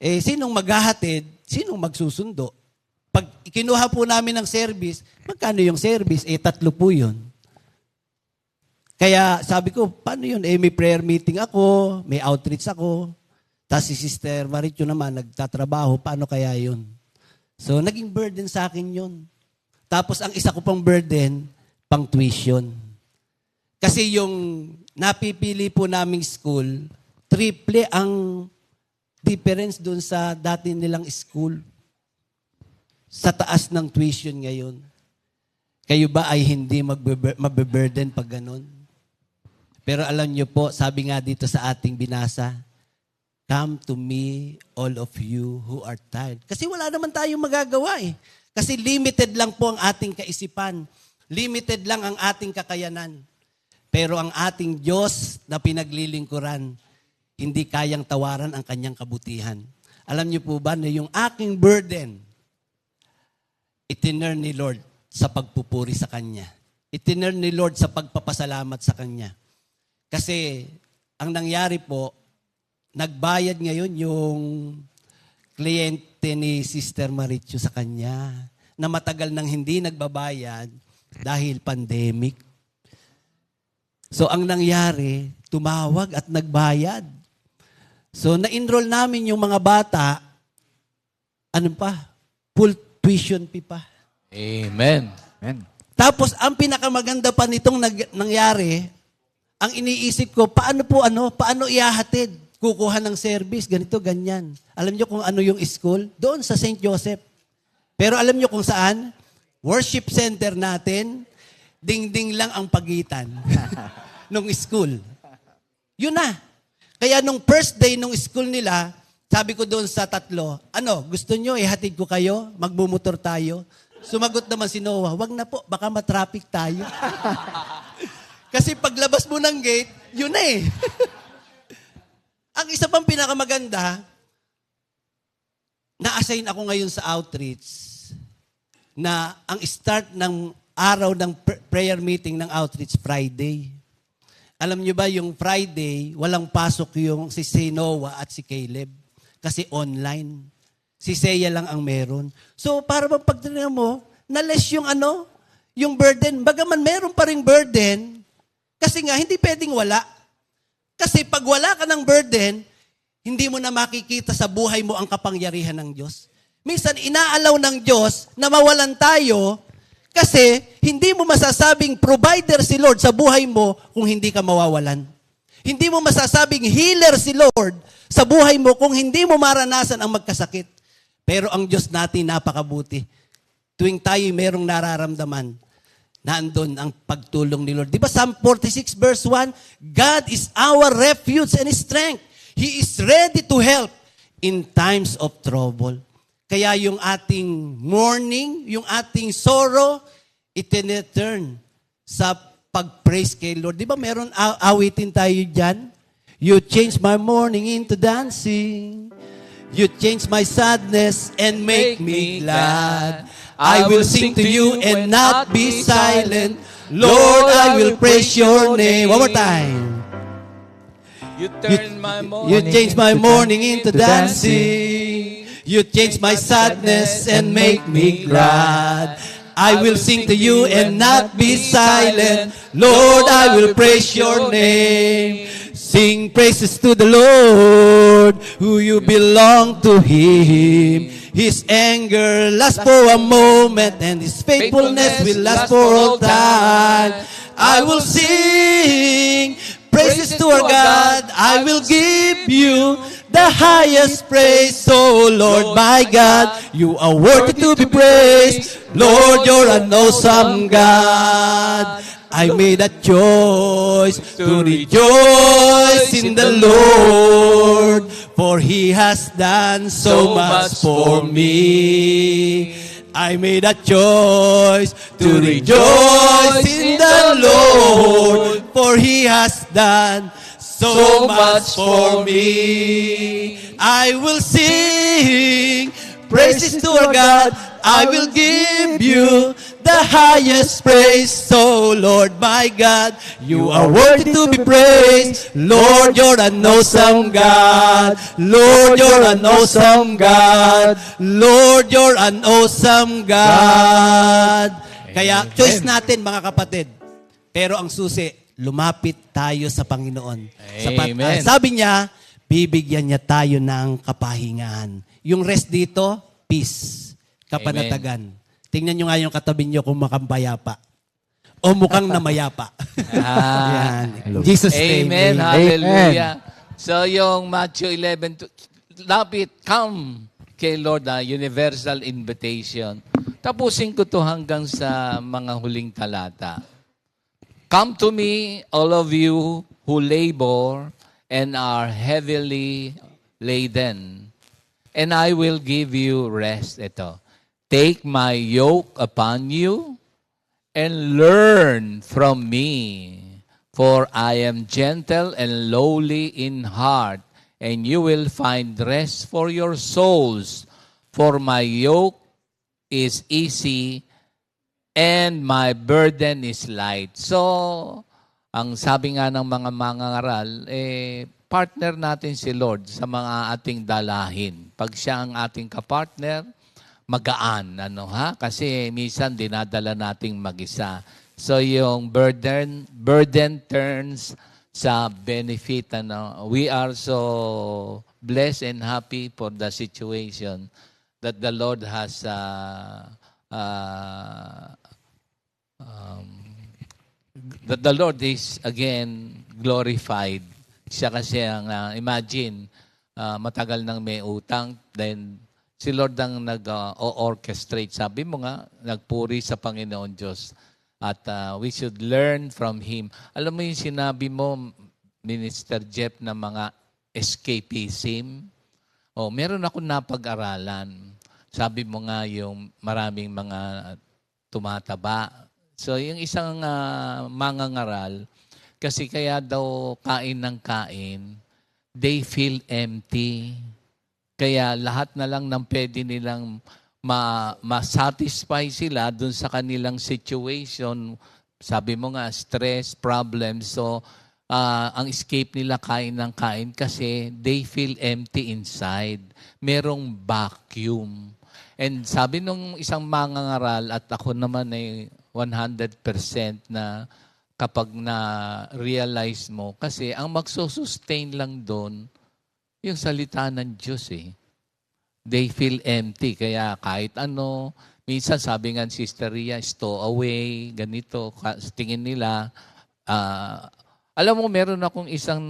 Sinong maghahatid? Sinong magsusundo? Pag ikinuha po namin ng service, magkano yung service? 3 po yun. Kaya sabi ko, paano yun? May prayer meeting ako, may outreach ako. Tapos si Sister Maricho naman, nagtatrabaho. Paano kaya yun? So, naging burden sa akin yun. Tapos, ang isa ko pang burden, pang tuition. Kasi yung napipili po naming school, triple ang difference doon sa dati nilang school. Sa taas ng tuition ngayon. Kayo ba ay hindi mabe-burden pag ganun? Pero alam niyo po, sabi nga dito sa ating binasa, come to me, all of you who are tired. Kasi wala naman tayong magagawa eh. Kasi limited lang po ang ating kaisipan. Limited lang ang ating kakayanan. Pero ang ating Diyos na pinaglilingkuran, hindi kayang tawaran ang kanyang kabutihan. Alam niyo po ba na yung aking burden, itinurn ni Lord sa pagpupuri sa Kanya. Itinurn ni Lord sa pagpapasalamat sa Kanya. Kasi ang nangyari po, nagbayad ngayon yung kliyente ni Sister Maricho sa Kanya na matagal nang hindi nagbabayad dahil pandemic. So ang nangyari, tumawag at nagbayad. So na-enroll namin yung mga bata, full tuition fee pa. Amen. Amen. Tapos ang pinakamaganda pa nitong nangyari, ang iniisip ko, paano ihahatid? Kukuha ng service, ganito, ganyan. Alam niyo kung ano yung school? Doon sa St. Joseph. Pero alam niyo kung saan? Worship center natin, ding-ding lang ang pagitan nung school. Yun na. Kaya nung first day nung school nila, sabi ko doon sa 3, gusto nyo ihatid ko kayo? Magbumotor tayo? Sumagot naman si Noah, wag na po, baka matraffic tayo. Kasi paglabas mo ng gate, yun na eh. Ang isa pang pinakamaganda, na-assign ako ngayon sa outreach na ang start ng araw ng prayer meeting ng outreach, Friday. Alam niyo ba, yung Friday, walang pasok yung si Noah at si Caleb. Kasi online. Si Seiya lang ang meron. So, para bang pagtingnan mo, na-less yung burden. Bagaman meron pa ring burden, kasi nga, hindi pwedeng wala. Kasi pag wala ka ng burden, hindi mo na makikita sa buhay mo ang kapangyarihan ng Diyos. Minsan, inaalaw ng Diyos na mawalan tayo kasi hindi mo masasabing provider si Lord sa buhay mo kung hindi ka mawawalan. Hindi mo masasabing healer si Lord sa buhay mo kung hindi mo maranasan ang magkasakit. Pero ang Diyos natin napakabuti. Tuwing tayo merong nararamdaman, naandun ang pagtulong ni Lord. Di ba Psalm 46 verse 1? God is our refuge and strength. He is ready to help in times of trouble. Kaya yung ating mourning, yung ating sorrow, itinreturn sa pag-praise kay Lord. Di ba meron awitin tayo dyan? You change my mourning into dancing. You change my sadness and make me glad. I will sing to you and not be silent. Lord, I will praise your name. One more time. You turn my You change my mourning into dancing. You change my sadness and make me glad. I will sing to you and not be silent. Lord, I will praise your name. Sing praises to the Lord, who you belong to Him. His anger lasts for a moment, and His faithfulness will last for all time. I will sing praises to our God. I will give you the highest praise. So, Lord my God, you are worthy to be praised. Lord, you're an awesome God. I made a choice to rejoice in the Lord, for He has done so much for me. I made a choice to rejoice in the Lord, for He has done so much for me. I will sing praises to our God. I will give you the highest praise. So, Lord my God, you are worthy to be praised. Lord, you're an awesome God. Lord, you're an awesome God. Lord, you're an awesome God. Kaya, choice natin, mga kapatid. Pero ang susi, lumapit tayo sa Panginoon. Amen. Sabi niya, bibigyan niya tayo ng kapahingahan. Yung rest dito, peace. Kapanatagan. Tingnan nyo nga yung katabi nyo kung makampayapa. O mukhang namayapa. Yan. In Jesus' name. Amen. Hallelujah. So yung Matthew 11, lapit, come kay Lord, universal invitation. Tapusin ko to hanggang sa mga huling talata. Come to me, all of you who labor and are heavily laden, and I will give you rest. Ito. Take my yoke upon you and learn from me, for I am gentle and lowly in heart, and you will find rest for your souls. For my yoke is easy and my burden is light. So, ang sabi nga ng mga mangangaral, partner natin si Lord sa mga ating dalahin. Pag siya ang ating kapartner, magaan, Kasi minsan dinadala nating mag-isa. So yung burden turns sa benefit, We are so blessed and happy for the situation that the Lord has that the Lord is again glorified. Siya kasi ang imagine matagal nang may utang, then si Lord ang nag-orchestrate. Sabi mo nga, nagpuri sa Panginoon Diyos. At we should learn from Him. Alam mo yung sinabi mo, Minister Jeff, na mga escapism? Meron akong napag-aralan. Sabi mo nga yung maraming mga tumataba. So yung isang mangangaral, kasi kaya daw kain ng kain, they feel empty. Kaya lahat na lang ng pwede nilang ma-satisfy sila dun sa kanilang situation. Sabi mo nga, stress, problems. So, ang escape nila kain ng kain kasi they feel empty inside. Merong vacuum. And sabi nung isang mangangaral, at ako naman ay 100% na kapag na-realize mo, kasi ang magsusustain lang doon, yung salita ng Diyos They feel empty. Kaya kahit ano, minsan sabi nga Sister Ria, stow away, ganito, tingin nila. Alam mo, meron akong isang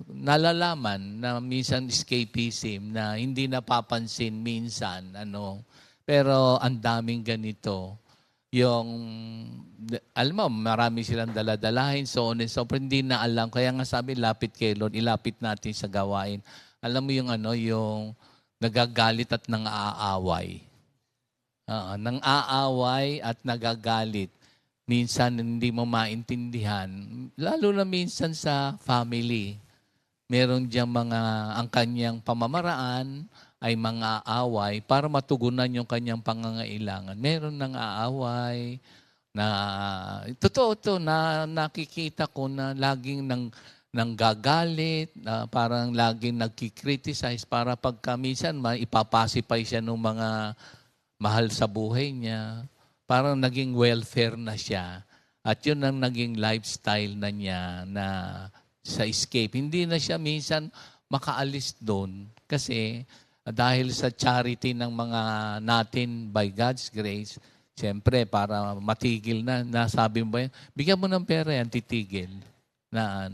nalalaman na minsan escapism na hindi napapansin minsan. Pero ang daming ganito. Yung, alam mo, marami silang daladalahin, so on and so forth, hindi na alam. Kaya nga sabi, lapit kay Lord, ilapit natin sa gawain. Alam mo yung yung nagagalit at nang-aaway. Nang-aaway at nagagalit. Minsan hindi mo maintindihan. Lalo na minsan sa family. Meron diyang ang kanyang pamamaraan ay mga aaway para matugunan yung kanyang pangangailangan. Meron nang-aaway na totoo to na nakikita ko na laging nanggagalit, parang laging nagkikriticize para pagka minsan ipapasipay siya ng mga mahal sa buhay niya. Parang naging welfare na siya. At yun ang naging lifestyle na niya na sa escape. Hindi na siya minsan makaalis doon kasi dahil sa charity ng mga natin by God's grace, siyempre para matigil na, nasabi mo ba yan, bigyan mo ng pera yan, titigil.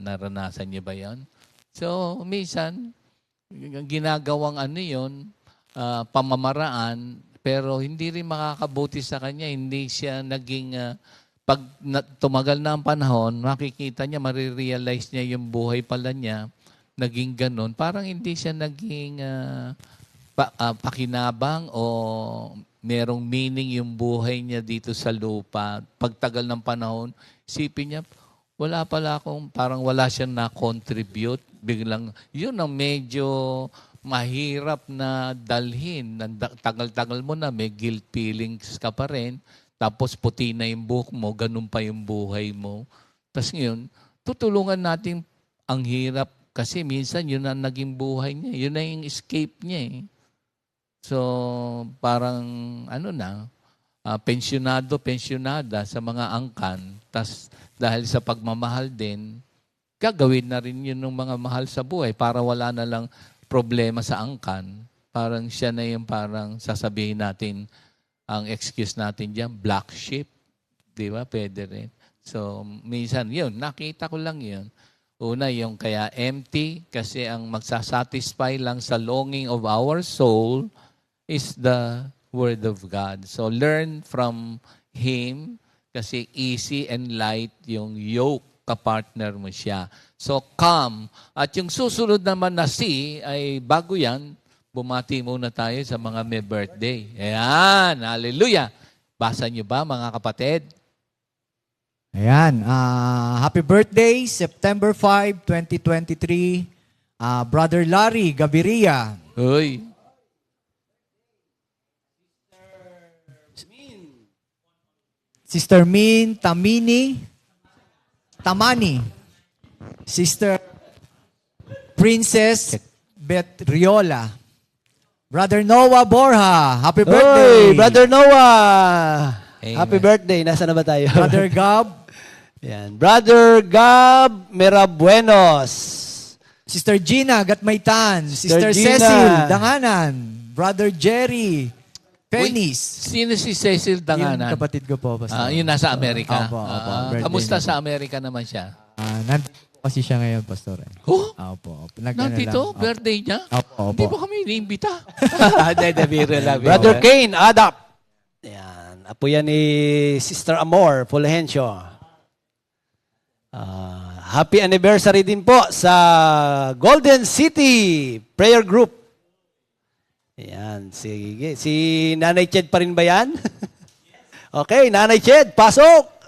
Naranasan niyo ba yan? So, minsan, ginagawang yun, pamamaraan, pero hindi rin makakabuti sa kanya. Hindi siya naging, pag tumagal na ang panahon, makikita niya, marirealize niya yung buhay pala niya, naging ganun. Parang hindi siya naging pakinabang o merong meaning yung buhay niya dito sa lupa. Pagtagal ng panahon, isipin niya, wala pala parang wala siyang na-contribute. Biglang, yun ang medyo mahirap na dalhin. Tagal-tagal mo na, may guilt feelings ka pa rin. tapos puti na yung buhok mo, ganun pa yung buhay mo. Tapos ngayon, tutulungan natin ang hirap kasi minsan yun ang naging buhay niya. Yun na yung escape niya eh. So, parang pensyonada sa mga angkan. Tas dahil sa pagmamahal din, gagawin na rin yun ng mga mahal sa buhay para wala na lang problema sa angkan. Parang siya na yung parang sasabihin natin, ang excuse natin dyan, black sheep. Di ba? Pwede rin. So, minsan yun, nakita ko lang yun. Una, yung kaya empty kasi ang magsasatisfy lang sa longing of our soul is the Word of God. So learn from Him kasi easy and light yung yoke, kapartner mo siya. So come. At yung susunod naman na si ay bago yan, bumati muna tayo sa mga may birthday. Ayan, hallelujah. Basa niyo ba mga kapatid? Ayan. Happy birthday, September 5, 2023. Brother Larry Gaviria. Uy. Sister Min Tamani. Sister Princess Betriola. Brother Noah Borja. Happy birthday. Oy, Brother Noah! Amen. Happy birthday. Nasaan na ba tayo? Brother Gab. Yan. Brother Gab Merabuenos. Sister Gina Gatmaytan. Sister Gina. Cecil Danganan. Brother Jerry Penis. Sino si Cecil Danganan? Yung kapatid ko po. Pastor. Yun nasa Amerika. Opo. Birthday Kamusta niya. sa Amerika naman siya? Nandito kasi siya ngayon, Pastor. Oh? Opo. Nandito? Birthday niya? Opo. Hindi ba kami iniimbita? Hindi, Brother Kane Adap. Yan. Apo yan ni Sister Amor Fulgencio. Happy anniversary din po sa Golden City Prayer Group. Yan. Sige. Si Nanay Ched pa rin ba yan? Okay, Nanay Ched, pasok!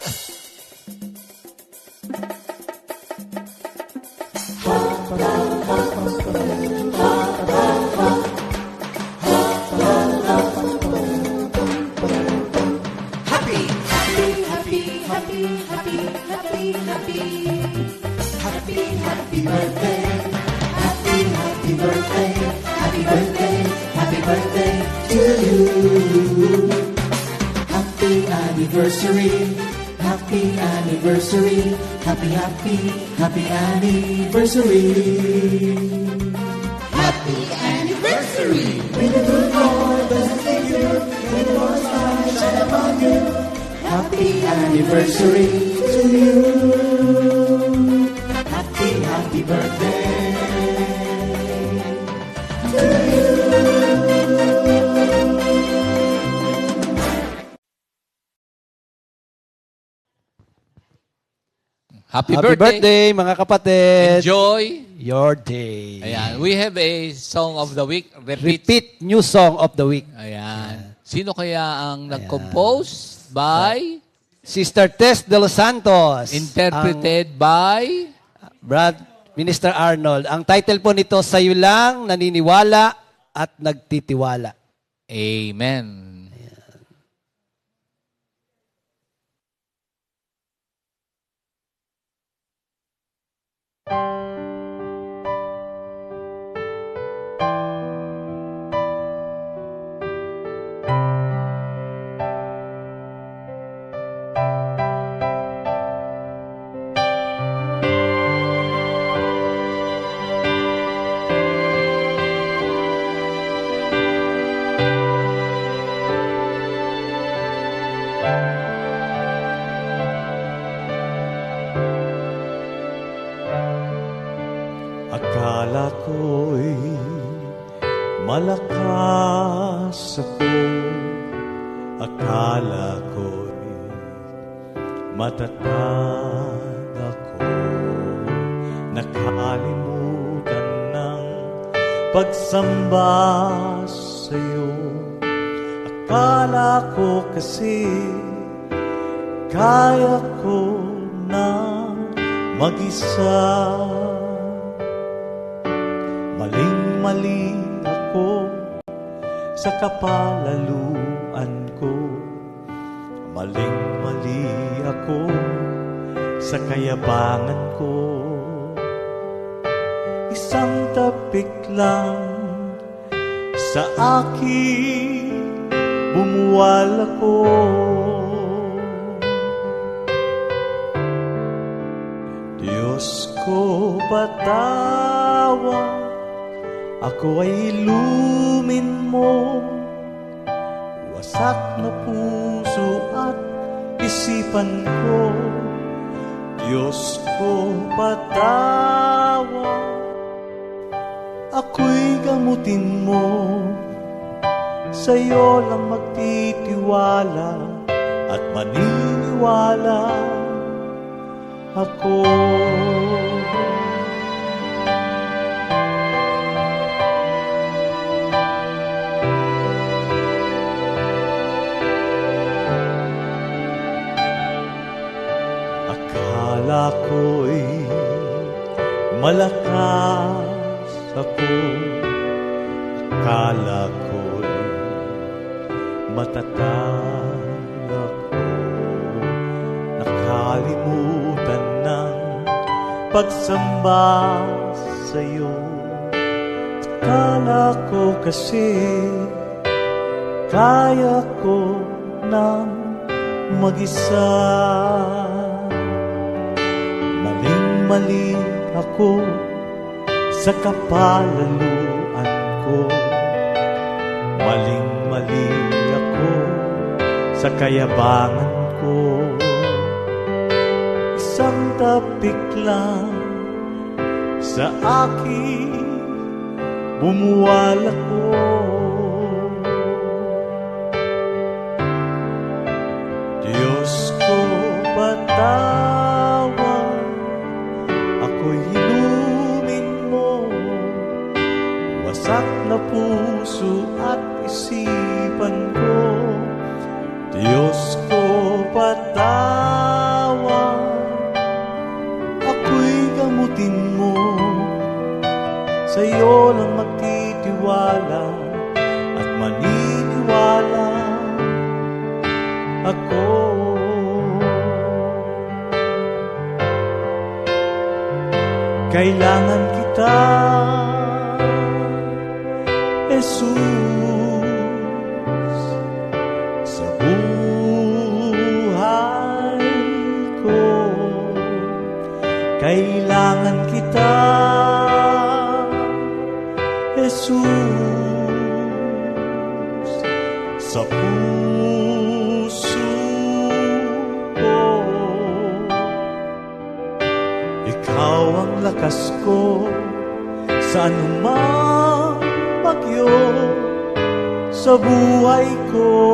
Happy anniversary, happy anniversary. Happy anniversary. May the good Lord bless you, may the Lord's light shine upon you. Happy anniversary to you. Happy birthday to you. Happy Happy birthday, mga kapatid. Enjoy. Your day. Ayan. We have a song of the week. Repeat new song of the week. Ayan. Sino kaya ang nag-compose? By? Sister Tess de los Santos. Interpreted by? Brad Minister Arnold. Ang title po nito, Sa'yo lang naniniwala at nagtitiwala. Amen. Akala ko'y malakas ako, akala ko'y matatag ako, nakalimutan ng pagsamba sa'yo. Akala ko kasi kaya ko na mag-isa. Maling-mali ako sa kapalaluan ko. Maling-mali ako sa kayabangan ko. Isang tapik lang sa akin bumuwal ako. Diyos ko patawad, ako ay ilumin mo. Wasak na puso at isipan ko. Diyos ko patawad, ako'y gamutin mo. Sa'yo lang magtitiwala at maniniwala ako. Akala ko'y malakas ako, akala ko'y matatag ako. Nakalimutan ng pagsamba sa'yo. Akala ko kasi kaya ko nang mag-isa. Maling-mali ako sa kapalaluan ko. Maling-mali ako sa kayabangan ko. Isang tapik lang sa akin bumuwal ako. Diyos ko patawad, ako'y hinumin mo. Wasak na puso at isipan ko. Diyos ko patawad, ako'y gamutin mo. Sa'yo lang magtitiwala at maniniwala ako. Kailangan kita, Jesus, sa buhay ko. Kailangan kita, Jesus, sa puso ko. Ikaw ang lakas ko sa anumang bagyo sa buhay ko.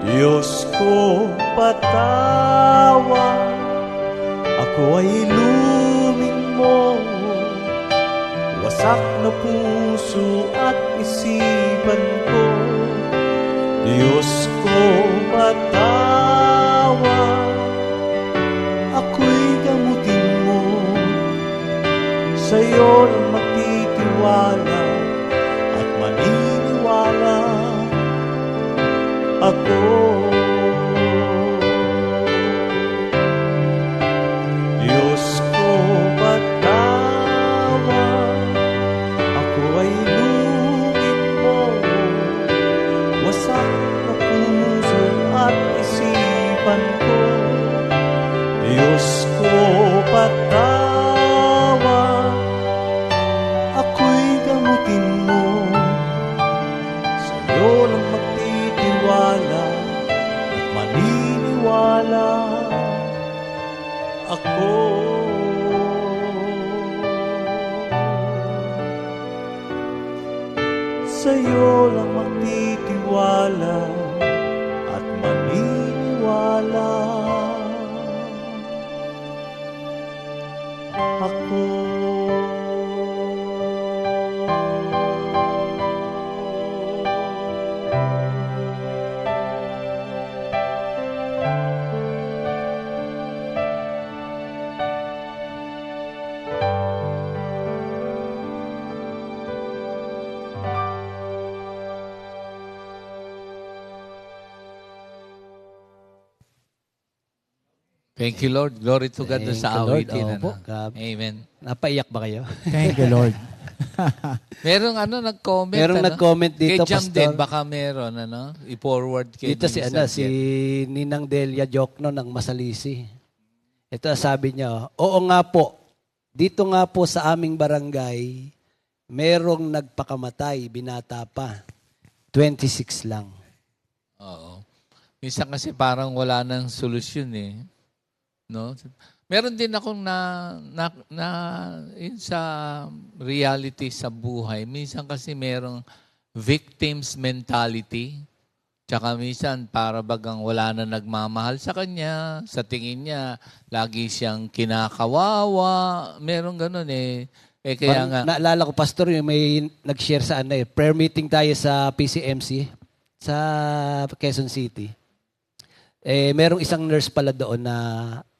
Diyos ko patawad, ako ay ilumin mo. Wasak na puso at isipan ko. Diyos ko patawad, ako'y gamutin mo. Sa'yo lang magtitiwala at maniniwala ako. Diyos ko patawad, ako ay ilumin mo. Wasak na puso at isipan ko. Diyos ko patawad, ako'y gamutin mo. Sa'yo lang magtitiwala at maniniwala ako. Sa'yo lang magtitiwala at maniniwala ako. Thank you, Lord. Glory to God Thank sa you, Lord. awitin. Opo, Ano? grabe. Amen. Napaiyak ba kayo? Thank you, Lord. Merong nag-comment. Merong nag-comment dito, Kay Jam Pastor. din, baka meron, I-forward kay Dito si, Minister si Jet. Ninang Delia Jokno ng Masalisi. Ito sabi niya, oo nga po, dito nga po sa aming barangay, merong nagpakamatay, binata pa. 26 lang. Oo. Minsan kasi parang wala nang solusyon eh. No? Meron din akong yun sa reality sa buhay. Minsan kasi merong victims mentality. Tsaka minsan para bagang wala na nagmamahal sa kanya. Sa tingin niya, lagi siyang kinakawawa. Meron ganun eh. Kaya nga. Naalala ko, Pastor, yung may nag-share sa prayer meeting tayo sa PCMC sa Quezon City. Merong isang nurse pala doon na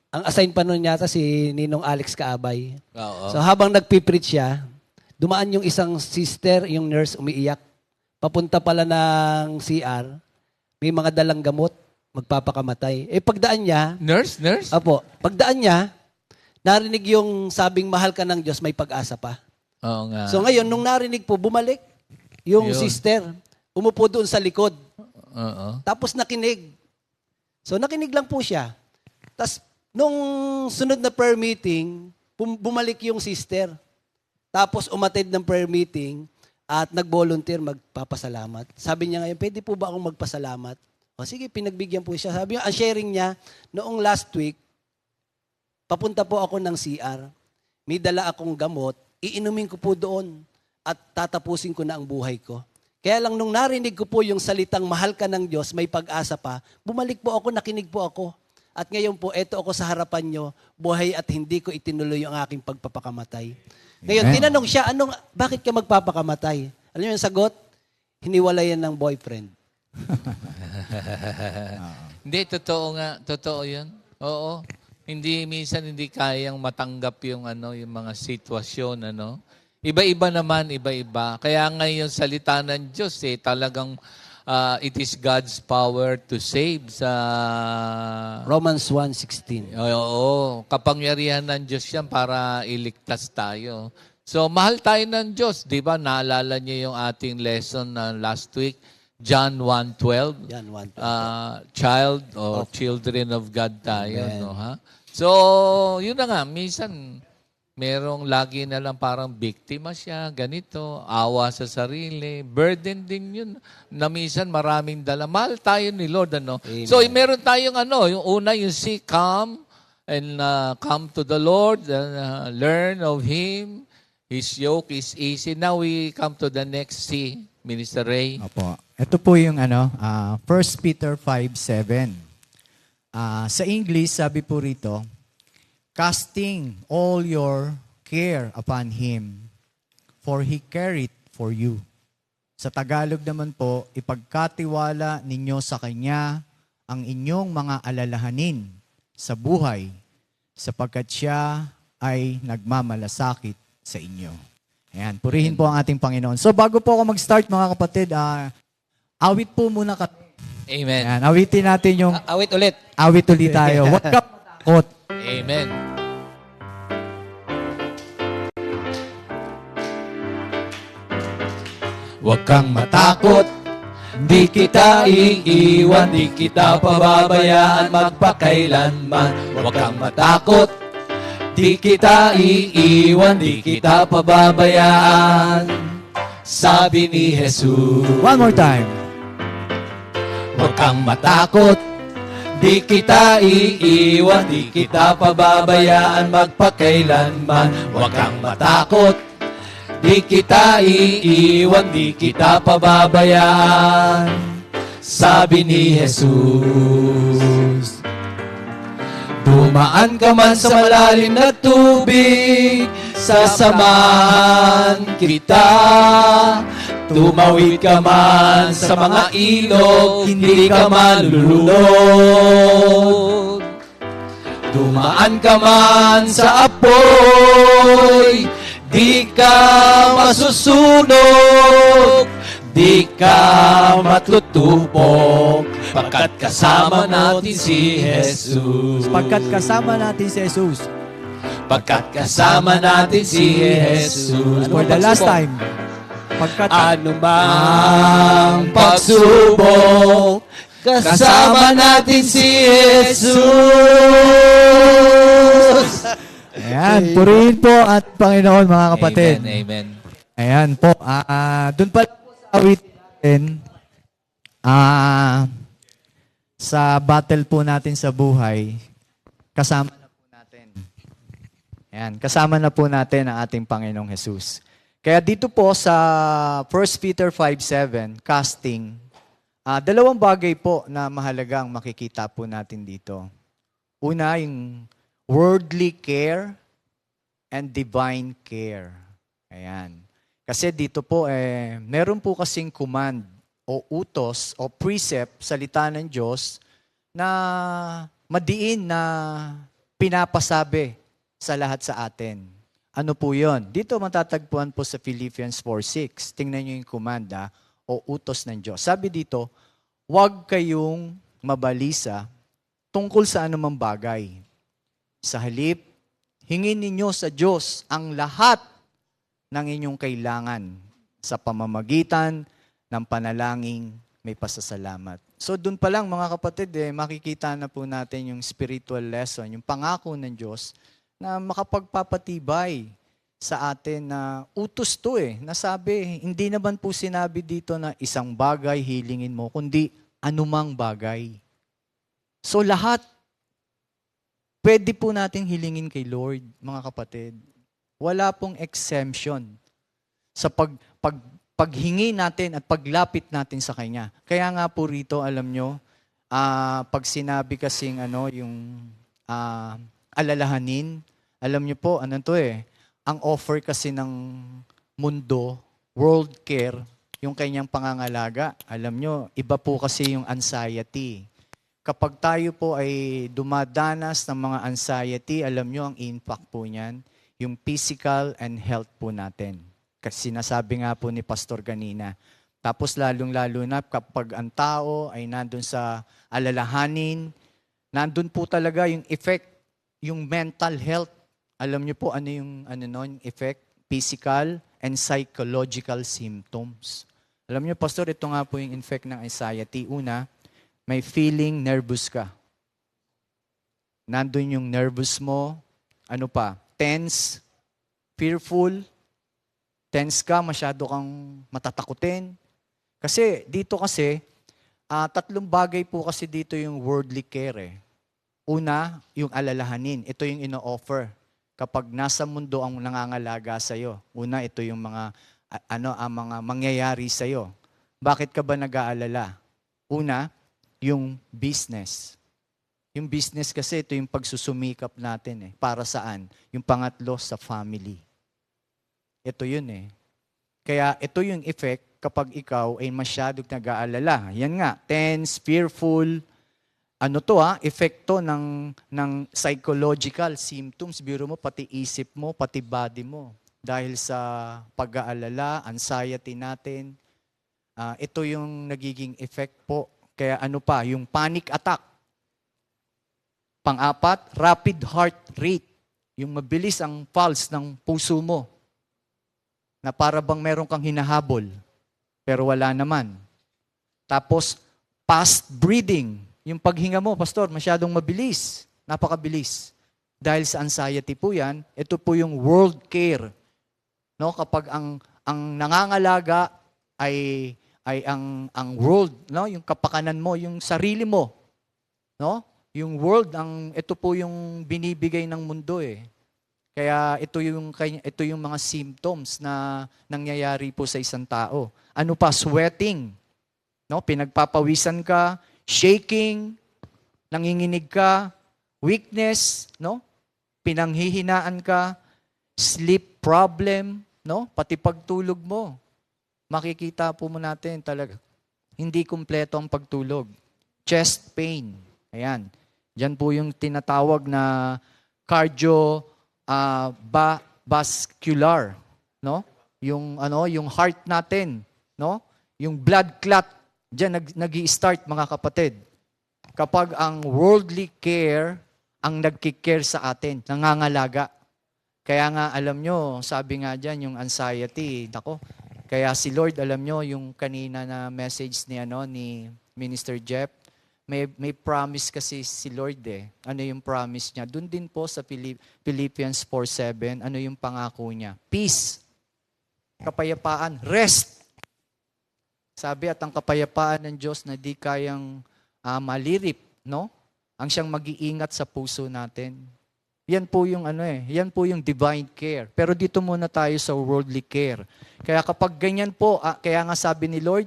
ang assign pa nun yata si Ninong Alex Kaabay. Oo. So habang nagpipreach siya, dumaan yung isang sister, yung nurse, umiiyak. Papunta pala ng CR, may mga dalang gamot, magpapakamatay. Pagdaan niya, Nurse? pagdaan niya, narinig yung sabing mahal ka ng Diyos, may pag-asa pa. Oo nga. So ngayon, nung narinig po, bumalik yung Yun. sister. Umupo doon sa likod. Oo. Tapos nakinig. So nakinig lang po siya. Tapos nung sunod na prayer meeting, bumalik yung sister. Tapos umattend ng prayer meeting at nag-volunteer magpapasalamat. Sabi niya ngayon, pwede po ba akong magpasalamat? O sige, pinagbigyan po siya. Sabi niya, ang sharing niya, noong last week, papunta po ako ng CR. May dala akong gamot, iinumin ko po doon at tatapusin ko na ang buhay ko. Kaya lang nung narinig ko po yung salitang mahal ka ng Diyos, may pag-asa pa, bumalik po ako, nakinig po ako. At ngayon po, eto ako sa harapan nyo, buhay at hindi ko itinuloy ang aking pagpapakamatay. Ngayon, tinanong siya, bakit ka magpapakamatay? Alam niyo yung sagot? Hiniwalayan ng boyfriend. Hindi, totoo nga. Totoo yun. Oo. Minsan hindi kayang matanggap yung mga sitwasyon, Iba-iba naman, iba-iba. Kaya ngayon salita ng Diyos, talagang it is God's power to save sa Romans 1:16. Oo, kapangyarihan ng Diyos yan para iligtas tayo. So, mahal tayo ng Diyos. Di ba? Naalala niyo yung ating lesson na last week, John 1:12. Yan, 1. Child or children of God tayo. Amen. No, ha? So, yun na nga. Minsan, merong lagi na lang parang biktima siya, ganito, awa sa sarili. Burden din yun. Na minsan maraming dala. Mahal tayo ni Lord, Amen. So, meron tayong yung una, yung come and come to the Lord and learn of Him. His yoke is easy. Now we come to the next C, Minister Ray. Opo. Ito po yung 1 Peter 5:7. Sa English, sabi po rito, casting all your care upon Him, for He carried for you. Sa Tagalog naman po, ipagkatiwala ninyo sa Kanya ang inyong mga alalahanin sa buhay, sapagkat Siya ay nagmamalasakit sa inyo. Ayan, purihin po ang ating Panginoon. So bago po ako mag-start mga kapatid, awit po muna kami. Amen. Ayan, awitin natin yung Awit ulit. awit ulit tayo. Huwag ka matakot. Amen. Huwag kang matakot, di kita iiwan, di kita pababayaan magpakailanman. Huwag kang matakot, di kita iiwan, di kita pababayaan. Sabi ni Jesus. One more time. Huwag kang matakot, di kita iiwan, di kita pababayaan magpakailanman. Huwag kang matakot, di kita iiwan, di kita pababayaan. Sabi ni Jesus. Dumaan ka man sa malalim na tubig, sasamahan kita. Tumawid ka man sa mga ilog, hindi ka malulunod. Dumaan ka man sa apoy, di ka masusunog, di ka matutupok. Sapagkat kasama natin si Jesus. Sapagkat kasama natin si Jesus. Pagkat kasama natin si Jesus. For the last time. Pagkat Anumang pagsubok, kasama natin si Jesus. Ayan, purihin po at Panginoon mga kapatid. Amen, amen. Ayan po. Doon pala po sa awitin natin, sa battle po natin sa buhay, kasama na po natin. Ayan, kasama na po natin ang ating Panginoong Jesus. Kaya dito po sa 1 Peter 5:7, casting, dalawang bagay po na mahalaga ang makikita po natin dito. Una, yung worldly care and divine care. Ayan. Kasi dito po, meron po kasing command o utos o precept, salita ng Diyos, na madiin na pinapasabi sa lahat sa atin. Ano po yun? Dito matatagpuan po sa Philippians 4:6. Tingnan nyo yung command o utos ng Diyos. Sabi dito, huwag kayong mabalisa tungkol sa anumang bagay. Sa halip, hingin ninyo sa Diyos ang lahat ng inyong kailangan sa pamamagitan ng panalangin may pasasalamat. So doon pa lang mga kapatid, makikita na po natin yung spiritual lesson, yung pangako ng Diyos na makapagpapatibay sa atin na utos to nasabi, hindi naman po sinabi dito na isang bagay hilingin mo, kundi anumang bagay. So lahat, pwede po natin hilingin kay Lord, mga kapatid. Wala pong exemption sa paghingi natin at paglapit natin sa Kanya. Kaya nga po rito, alam nyo, pag sinabi kasing yung alalahanin, alam nyo po, ang offer kasi ng mundo, world care, yung kanyang pangangalaga, alam nyo, iba po kasi yung anxiety. Kapag tayo po ay dumadanas ng mga anxiety, alam nyo, ang impact po niyan, yung physical and health po natin. Kasi sinasabi nga po ni Pastor kanina. Tapos lalong-lalo na kapag ang tao ay nandun sa alalahanin, nandun po talaga yung effect, yung mental health. Alam niyo po ano yung effect? Physical and psychological symptoms. Alam niyo, Pastor, ito nga po yung effect ng anxiety. Una, may feeling nervous ka. Nandun yung nervous mo. Ano pa? Tense, fearful. Tense ka, masyado kang matatakutin. Kasi dito kasi, tatlong bagay po kasi dito yung worldly care. Una, yung alalahanin. Ito yung ino-offer kapag nasa mundo ang nangangalaga sa iyo. Una, ito yung mga ang mga mangyayari sa iyo. Bakit ka ba nag-aalala? Una, yung business. Yung business kasi ito yung pagsusumikap natin Para saan? Yung pangatlo, sa family. Ito yun Kaya ito yung effect kapag ikaw ay masyadong nag-aalala. Yan nga, tense, fearful. Epekto ng psychological symptoms. Biro mo, pati isip mo, pati body mo. Dahil sa pag-aalala, anxiety natin. Ito yung nagiging effect po. Kaya yung panic attack. Pang-apat, rapid heart rate. Yung mabilis ang pulse ng puso mo. Na para bang meron kang hinahabol. Pero wala naman. Tapos, fast breathing. Yung paghinga mo, Pastor, masyadong mabilis. Napakabilis. Dahil sa anxiety po yan, ito po yung world care. No, kapag ang nangangalaga ay ang world, no, yung kapakanan mo, yung sarili mo. No? Yung world, ito po yung binibigay ng mundo Kaya ito yung mga symptoms na nangyayari po sa isang tao. Ano pa? Sweating. No, pinagpapawisan ka, shaking, nanginginig ka, weakness, no? Pinanghihinaan ka, sleep problem, no? Pati pagtulog mo. Makikita po mo natin talaga. Hindi kumpleto ang pagtulog. Chest pain. Ayan. Diyan po yung tinatawag na vascular, no? Yung heart natin, no? Yung blood clot Diyan nag-i-start mga kapatid. Kapag ang worldly care ang nagki-care sa atin, nangangalaga. Kaya nga alam nyo, sabi nga dyan, yung anxiety, nako. Kaya si Lord, alam nyo, yung kanina na message ni Minister Jeff, may promise kasi si Lord eh. Ano yung promise niya? Doon din po sa Philippians 4:7, ano yung pangako niya? Peace, kapayapaan, rest. Sabi, at ang kapayapaan ng Diyos na di kayang malirip, no? Ang siyang mag-iingat sa puso natin. Yan po yung yan po yung divine care. Pero dito muna tayo sa worldly care. Kaya kapag ganyan po, kaya nga sabi ni Lord,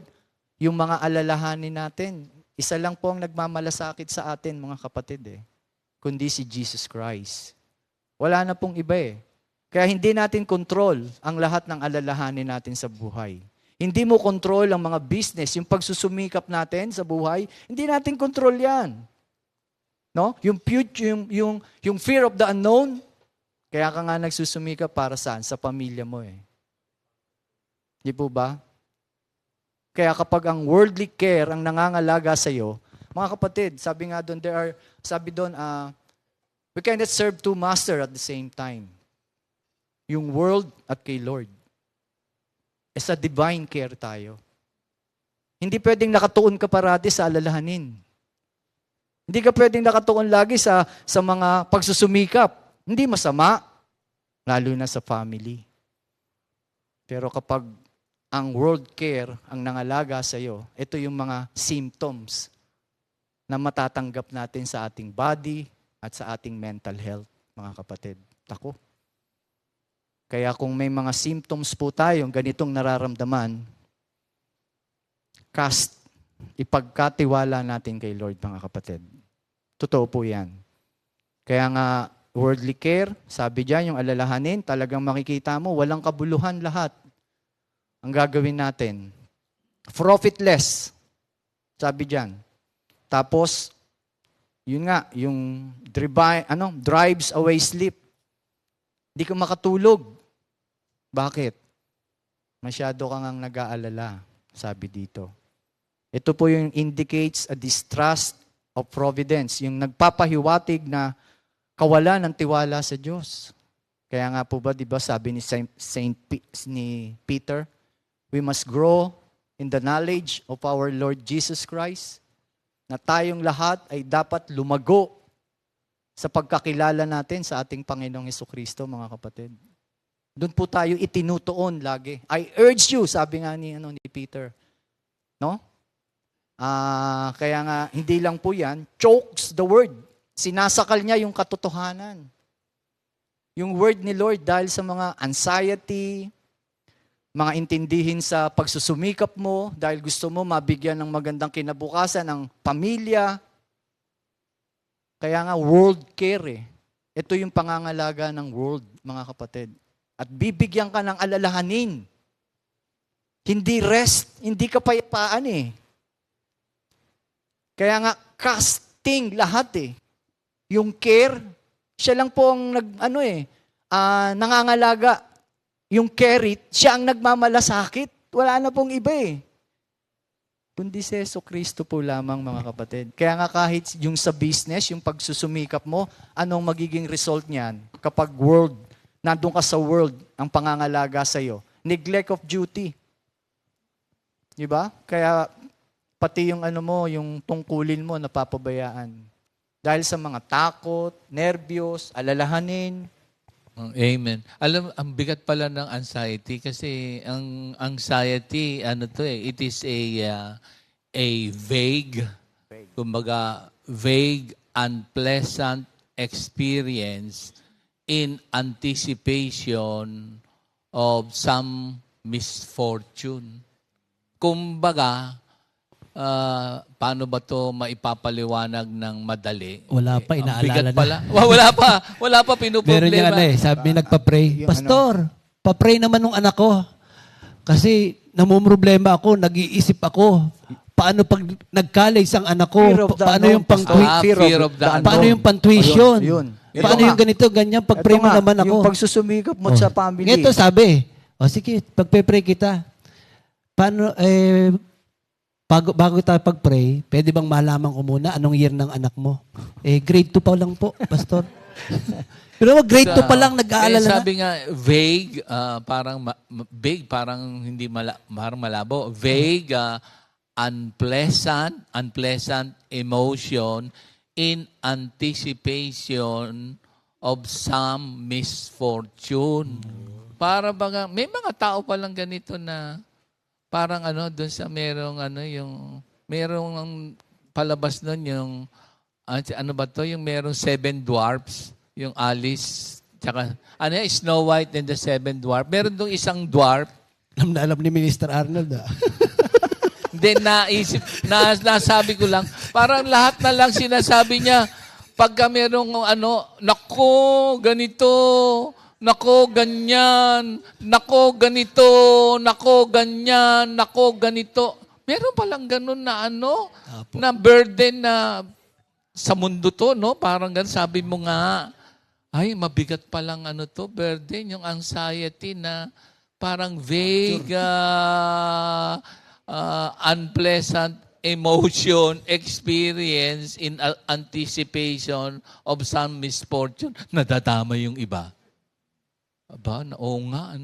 yung mga alalahanin natin, isa lang po ang nagmamalasakit sa atin, mga kapatid kundi si Jesus Christ. Wala na pong iba Kaya hindi natin control ang lahat ng alalahanin natin sa buhay. Hindi mo control ang mga business, yung pagsusumikap natin sa buhay, hindi natin control yan. No? Yung fear of the unknown, kaya ka nga nagsusumikap para saan? Sa pamilya mo Di po ba? Kaya kapag ang worldly care ang nangangalaga sa iyo, mga kapatid, sabi nga doon, we cannot serve two masters at the same time. Yung world at kay Lord. Sa divine care tayo. Hindi pwedeng nakatuon ka parati sa alalahanin. Hindi ka pwedeng nakatuon lagi sa mga pagsusumikap. Hindi masama, lalo na sa family. Pero kapag ang world care ang nangalaga sa iyo, ito yung mga symptoms na matatanggap natin sa ating body at sa ating mental health, mga kapatid. Ako. Kaya kung may mga symptoms po tayong ganitong nararamdaman, ipagkatiwala natin kay Lord, mga kapatid. Totoo po yan. Kaya nga, worldly care, sabi dyan, yung alalahanin, talagang makikita mo, walang kabuluhan lahat. Ang gagawin natin, profitless, sabi dyan. Tapos, yun nga, yung drives away sleep. Hindi ka makatulog. Bakit? Masyado kang nag-aalala, sabi dito. Ito po yung indicates a distrust of providence, yung nagpapahiwatig na kawalan ng tiwala sa Diyos. Kaya nga po ba, di ba, sabi ni Peter, we must grow in the knowledge of our Lord Jesus Christ, na tayong lahat ay dapat lumago sa pagkakilala natin sa ating Panginoong Hesukristo, mga kapatid. Doon po tayo itinutuon lagi. I urge you, sabi nga ni Peter. No? Kaya nga, hindi lang po yan, chokes the word. Sinasakal niya yung katotohanan. Yung word ni Lord dahil sa mga anxiety, mga intindihin sa pagsusumikap mo, dahil gusto mo mabigyan ng magandang kinabukasan ng pamilya. Kaya nga, world care Ito yung pangangalaga ng world, mga kapatid. At bibigyan ka ng alalahanin. Hindi rest, hindi kapayapaan Kaya nga, casting lahat Yung care, siya lang po ang nangangalaga. Yung care, siya ang nagmamalasakit. Wala na pong iba Kundi si Jesucristo po lamang, mga kapatid. Kaya nga kahit yung sa business, yung pagsusumikap mo, anong magiging result niyan? Kapag nandun ka sa world, ang pangangalaga sa iyo. Neglect of duty. Diba? Kaya pati yung yung tungkulin mo napapabayaan. Dahil sa mga takot, nervyos, alalahanin. Amen. Alam, ang bigat pala ng anxiety kasi ang anxiety, it is a vague, kumbaga, vague, unpleasant experience in anticipation of some misfortune. Kumbaga, paano ba to maipapaliwanag ng madali? Wala pa, Ang inaalala bigat na. pala. Wala pa pinuproblema. Meron yung sabi nagpa-pray, Pastor, pa-pray naman ng anak ko. Kasi namumroblema ako, nag-iisip ako. Paano pag nag-college ang anak ko? Fear of the Paano unknown, yung fear of the unknown. Paano yung pang-tuition? Yun. Paano yung ganito, ganyan? Pag-pray mo naman ako. Yung pagsusumikap mo sa family. Ito sabi, sige, pagpe-pray kita. Paano, bago tayo pag-pray, pwede bang malaman ko muna anong year ng anak mo? Grade 2 pa lang po, Pastor. Pero grade 2 pa lang nag-aalala na. Sabi nga, vague, parang vague, parang hindi parang malabo. Vague, unpleasant emotion in anticipation of some misfortune. Para baga, may mga tao pa lang ganito na parang doon sa merong palabas nun yung, yung merong 7 dwarfs, yung Alice, tsaka, Snow White and the 7 Dwarfs. Meron doon isang dwarf. Alam na alam ni Minister Arnold. Then nasabi ko lang, parang lahat na lang sinasabi niya, pagka merong nako, ganito, nako, ganyan, nako, ganito, nako, ganyan, nako, ganito. Meron palang ganun na na burden na sa mundo to, no? Parang ganun, sabi mo nga, ay, mabigat palang burden, yung anxiety na parang vague, unpleasant emotion, experience in anticipation of some misfortune. Nadadama yung iba. Aba, oo nga,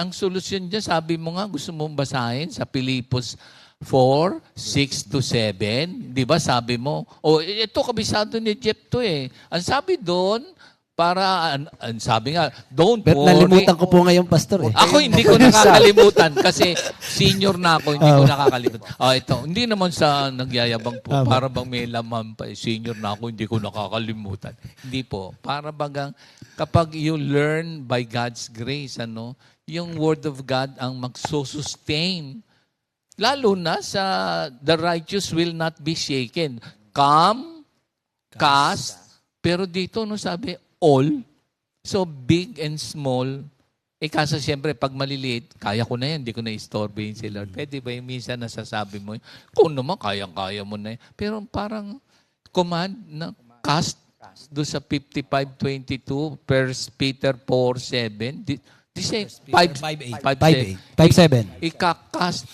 ang solusyon dyan, sabi mo nga, gusto mong basahin sa Pilipos 4, 6-7. Di ba sabi mo? Ito kabisado ni Jeff to eh. Ang sabi doon, ang sabi nga, don't Pero worry. nalimutan ko po ngayon, Pastor. Ako hindi ko nakakalimutan kasi senior na ako, hindi ko nakakalimutan. Ito, hindi naman sa nagyayabang po. Para bang may laman pa, senior na ako, hindi ko nakakalimutan. Hindi po. Para bagang kapag you learn by God's grace, yung Word of God ang magsusustain. Lalo na sa the righteous will not be shaken. Come, cast, pero dito, sabi, all. So, big and small. Kasi siyempre, pag maliliit, kaya ko na yan, hindi ko na istorbohin si Lord. Pwede ba yung minsan nasasabi mo, kung naman, kaya mo na yan. Pero parang command na cast doon sa 55:22, 1 Peter 4:7. 5:7. Ikakast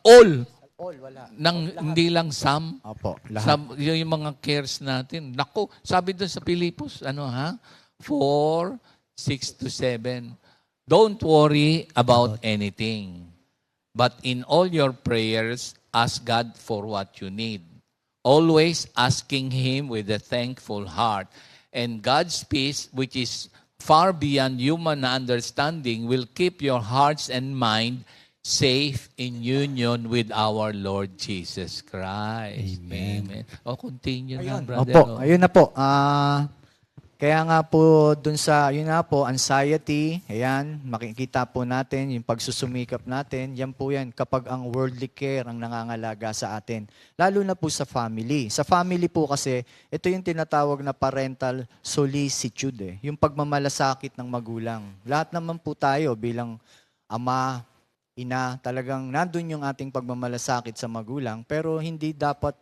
all. Wala. Hindi lang some. Opo, lahat. Yung mga cares natin. Naku, sabi doon sa Pilipos, 4, 6-7. Don't worry about anything. But in all your prayers, ask God for what you need. Always asking Him with a thankful heart. And God's peace, which is far beyond human understanding, will keep your hearts and mind safe in union with our Lord Jesus Christ. Amen. Continue na, brother. Opo, ayun na po. Kaya nga po dun sa, yun na po, anxiety, ayan, makikita po natin, yung pagsusumikap natin, yan po yan, kapag ang worldly care ang nangangalaga sa atin. Lalo na po sa family. Sa family po kasi, ito yung tinatawag na parental solicitude, yung pagmamalasakit ng magulang. Lahat naman po tayo bilang ama, ina, talagang nandun yung ating pagmamalasakit sa magulang, pero hindi dapat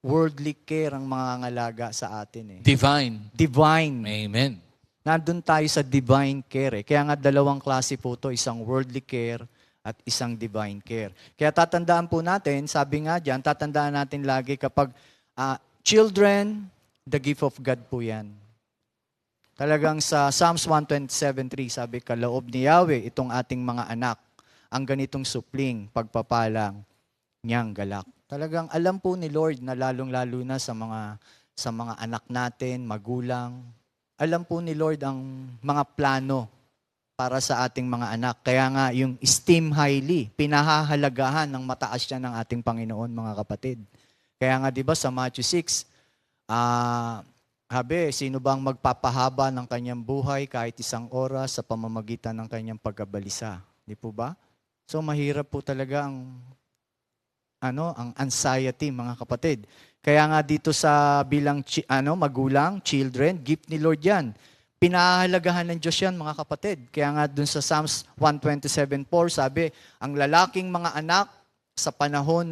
worldly care ang mga ngalaga sa atin. Divine. Amen. Nandun tayo sa divine care. Kaya nga dalawang klase po to, isang worldly care at isang divine care. Kaya tatandaan po natin, sabi nga dyan, tatandaan natin lagi kapag children, the gift of God po yan. Talagang sa Psalms 127:3, sabi, kaloob ni Yahweh itong ating mga anak, ang ganitong supling, pagpapalang, niyang galak. Talagang alam po ni Lord na lalong-lalo na sa mga anak natin, magulang. Alam po ni Lord ang mga plano para sa ating mga anak. Kaya nga yung esteem highly, pinahahalagahan ng mataas siya ng ating Panginoon, mga kapatid. Kaya nga 'di ba sa Matthew 6, sino bang magpapahaba ng kanyang buhay kahit 1 oras sa pamamagitan ng kanyang pagkabalisa? Di po ba? So mahirap po talaga ang anxiety, mga kapatid. Kaya nga dito sa bilang magulang, children, gift ni Lord yan. Pinahahalagahan ng Diyos yan, mga kapatid. Kaya nga dun sa Psalms 127:4, sabi, ang lalaking mga anak sa panahon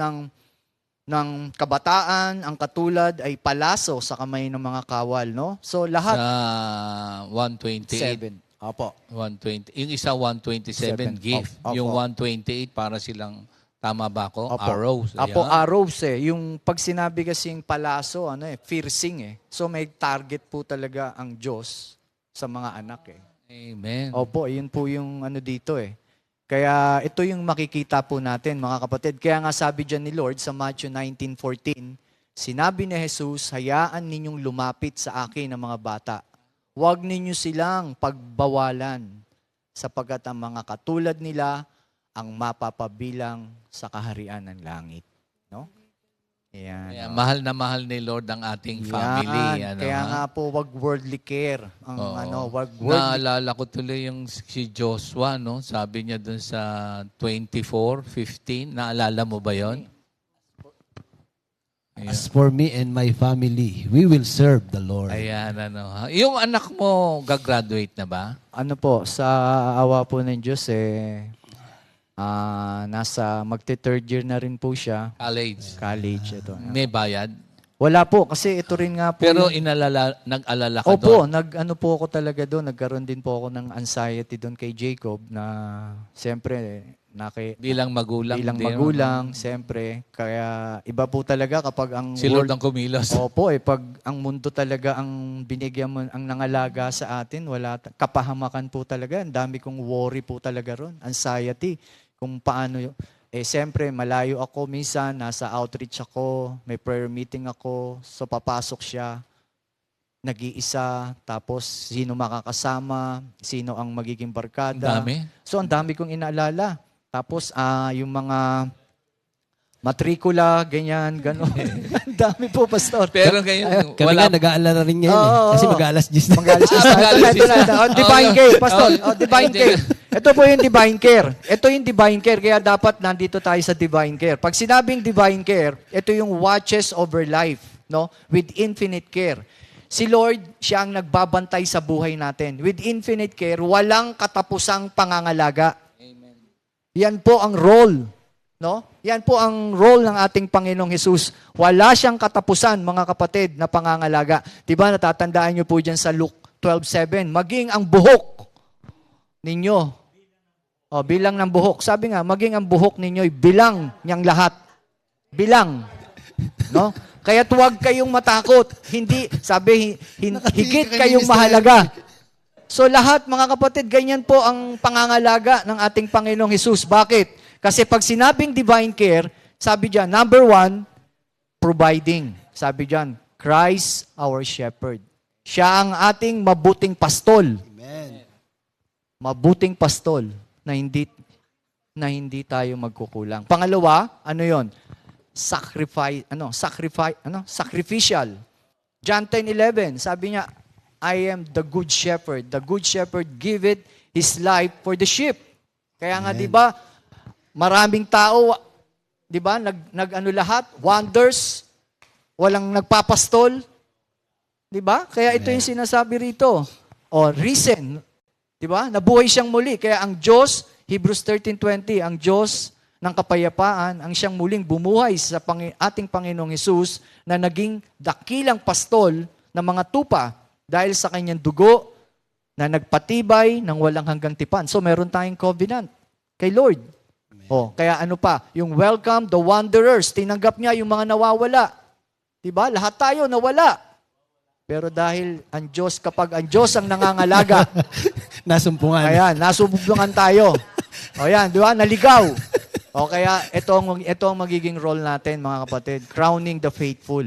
ng kabataan, ang katulad ay palaso sa kamay ng mga kawal, no? So lahat. Sa 128. Opo. 120. Yung isa 127 gift. Opo. Yung 128 para silang Tama ba ako? Opo. Arrows. Apo, Ayan. arrows eh. Yung pag sinabi kasing palaso, piercing eh. So may target po talaga ang Diyos sa mga anak eh. Amen. Opo, yun po yung dito eh. Kaya ito yung makikita po natin mga kapatid. Kaya nga sabi dyan ni Lord sa Matthew 19:14, sinabi ni Jesus, hayaan ninyong lumapit sa akin ang mga bata. Huwag ninyo silang pagbawalan sapagkat ang mga katulad nila ang mapapabilang sa kaharian ng langit. No? Ayan. Kaya mahal ni Lord ang ating family. Yan. Kaya nga po, wag worldly care. Wag worldly. Naalala ko tuloy yung si Joshua, no? Sabi niya dun sa 24:15. Naalala mo ba yon? As for me and my family, we will serve the Lord. Ayan, Yung anak mo, gagraduate na ba? Ano po, sa awa po ng Diyos nasa magte-third year na rin po siya. College. Ito. May bayad? Wala po, kasi ito rin nga po. Pero yung- nag-alala ka Opo, doon? nag-ano po ako talaga doon. Nagkaroon din po ako ng anxiety doon kay Jacob na siyempre, Bilang magulang. bilang din, magulang, siyempre. Kaya iba po talaga kapag ang Si Lord ang kumilos. Opo, pag ang mundo talaga ang binigyan mo, ang nangalaga sa atin, kapahamakan po talaga. Ang dami kong worry po talaga ron, anxiety. Kung paano, siyempre, malayo ako minsan, nasa outreach ako, may prayer meeting ako, so papasok siya, nag-iisa, tapos sino makakasama, sino ang magiging barkada. Dami. So, ang dami kong inaalala. Tapos, yung mga matrikula, ganyan, gano'n. Ang dami po, Pastor. Pero ngayon, Kami wala. nga, nag-aalala rin ngayon. Oo, Kasi oo. mag-aalas 10 na. Magalas na. Magalas Ito na. Oh, divine Oo. care, Pastor. Oo. Oh, divine care. Ito po yung divine care. Ito yung divine care. Kaya dapat nandito tayo sa divine care. Pag sinabing divine care, ito yung watches over life, no? With infinite care. Si Lord, siya ang nagbabantay sa buhay natin. With infinite care, walang katapusang pangangalaga. Amen. Yan po ang role, no? Yan po ang role ng ating Panginoong Hesus. Wala siyang katapusan, mga kapatid, na pangangalaga. Diba, natatandaan niyo po dyan sa Luke 12:7, maging ang buhok ninyo, bilang ng buhok. Sabi nga, maging ang buhok ninyo'y bilang niyang lahat. Bilang. No? Kaya huwag kayong matakot. Hindi, sabi, higit kayong mahalaga. So lahat, mga kapatid, ganyan po ang pangangalaga ng ating Panginoong Hesus. Bakit? Kasi pag sinabing divine care, sabi dyan, number 1, providing. Sabi dyan, Christ our shepherd. Siya ang ating mabuting pastol. Amen. Mabuting pastol na hindi tayo magkukulang. Pangalawa, ano 'yon? Sacrificial. John 10:11, sabi niya, I am the good shepherd. The good shepherd giveth his life for the sheep. Kaya nga 'di ba, maraming tao, 'di ba, lahat, wonders, walang nagpapastol. 'Di ba? Kaya ito yung sinasabi rito. Reason, 'di ba? Nabuhay siyang muli. Kaya ang Diyos, Hebrews 13:20, ang Diyos ng kapayapaan, ang siyang muling bumuhay sa ating Panginoong Hesus na naging dakilang pastol ng mga tupa dahil sa kanyang dugo na nagpatibay ng walang hanggang tipan. So meron tayong covenant kay Lord. Kaya ano pa? Yung welcome the wanderers, tinanggap niya yung mga nawawala. 'Di ba? Lahat tayo nawala. Pero dahil ang Diyos, kapag ang Diyos ang nangangalaga, Nasumpungan. ayan, nasubukan tayo. Ayan, di ba? Naligaw. Kaya ito ang magiging role natin, mga kapatid. Crowning the faithful.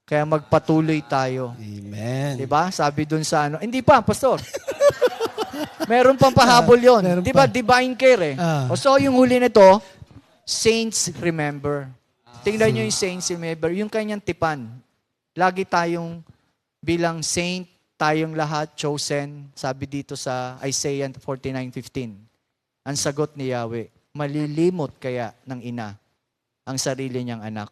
Kaya magpatuloy tayo. Amen. Di ba? Sabi dun sa Hindi pa, Pastor. Meron pang pahabol yon. Meron Di ba? pa. Divine care eh. So, yung huli nito, saints remember. Tingnan nyo yung saints remember. Yung kanyang tipan. Lagi tayong bilang saint, tayong lahat chosen, sabi dito sa Isaiah 49:15. Ang sagot ni Yahweh, malilimot kaya ng ina ang sarili niyang anak?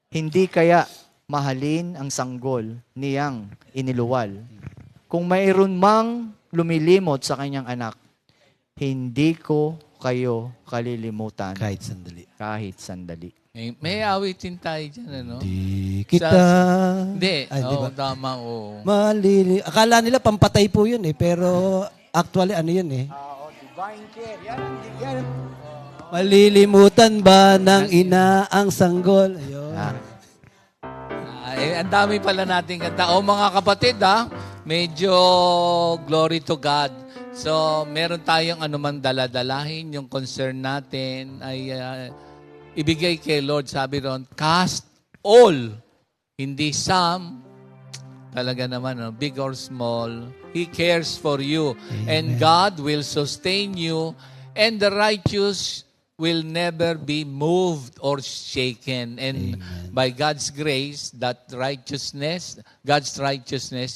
Hindi kaya mahalin ang sanggol niyang iniluwal? Kung mayroon mang lumilimot sa kanyang anak, hindi ko kayo kalilimutan Kahit sandali. kahit sandali. May awitin tayo dyan, ano? Di kita. Hindi. Ay, di ba? Tama, Akala nila pampatay po yun eh. Pero actually ano yun eh. Divine care. Yan. Malilimutan ba ng ina ang sanggol? Ayun. Ang dami pala nating kanta. O mga kapatid, medyo glory to God. So, meron tayong anuman daladalahin, yung concern natin ay ibigay kay Lord. Sabi ron, cast all. Hindi some. Talaga naman, big or small. He cares for you. Amen. And God will sustain you. And the righteous will never be moved or shaken. And by God's grace, God's righteousness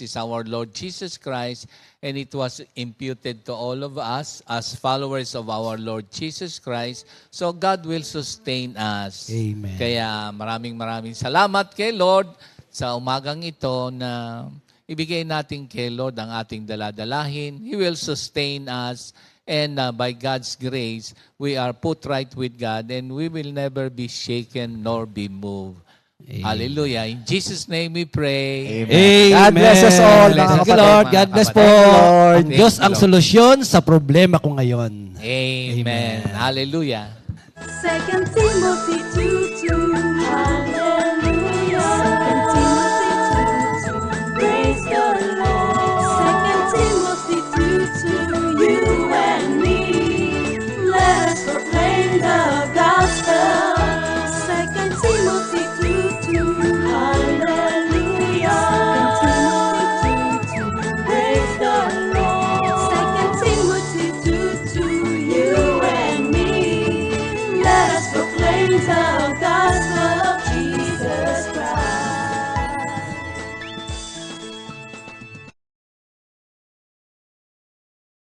is our Lord Jesus Christ, and it was imputed to all of us as followers of our Lord Jesus Christ. So God will sustain us. Amen. Kaya maraming salamat kay Lord sa umagang ito na ibigay natin kay Lord ang ating daladalahin. He will sustain us. And by God's grace, we are put right with God and we will never be shaken nor be moved. Amen. Hallelujah. In Jesus' name we pray. Amen. God bless us all, mga Thank you, kapatid. Lord. God bless po. Lord. Ang Diyos ang solusyon sa problema ko ngayon. Amen. Hallelujah. 2 Timothy 2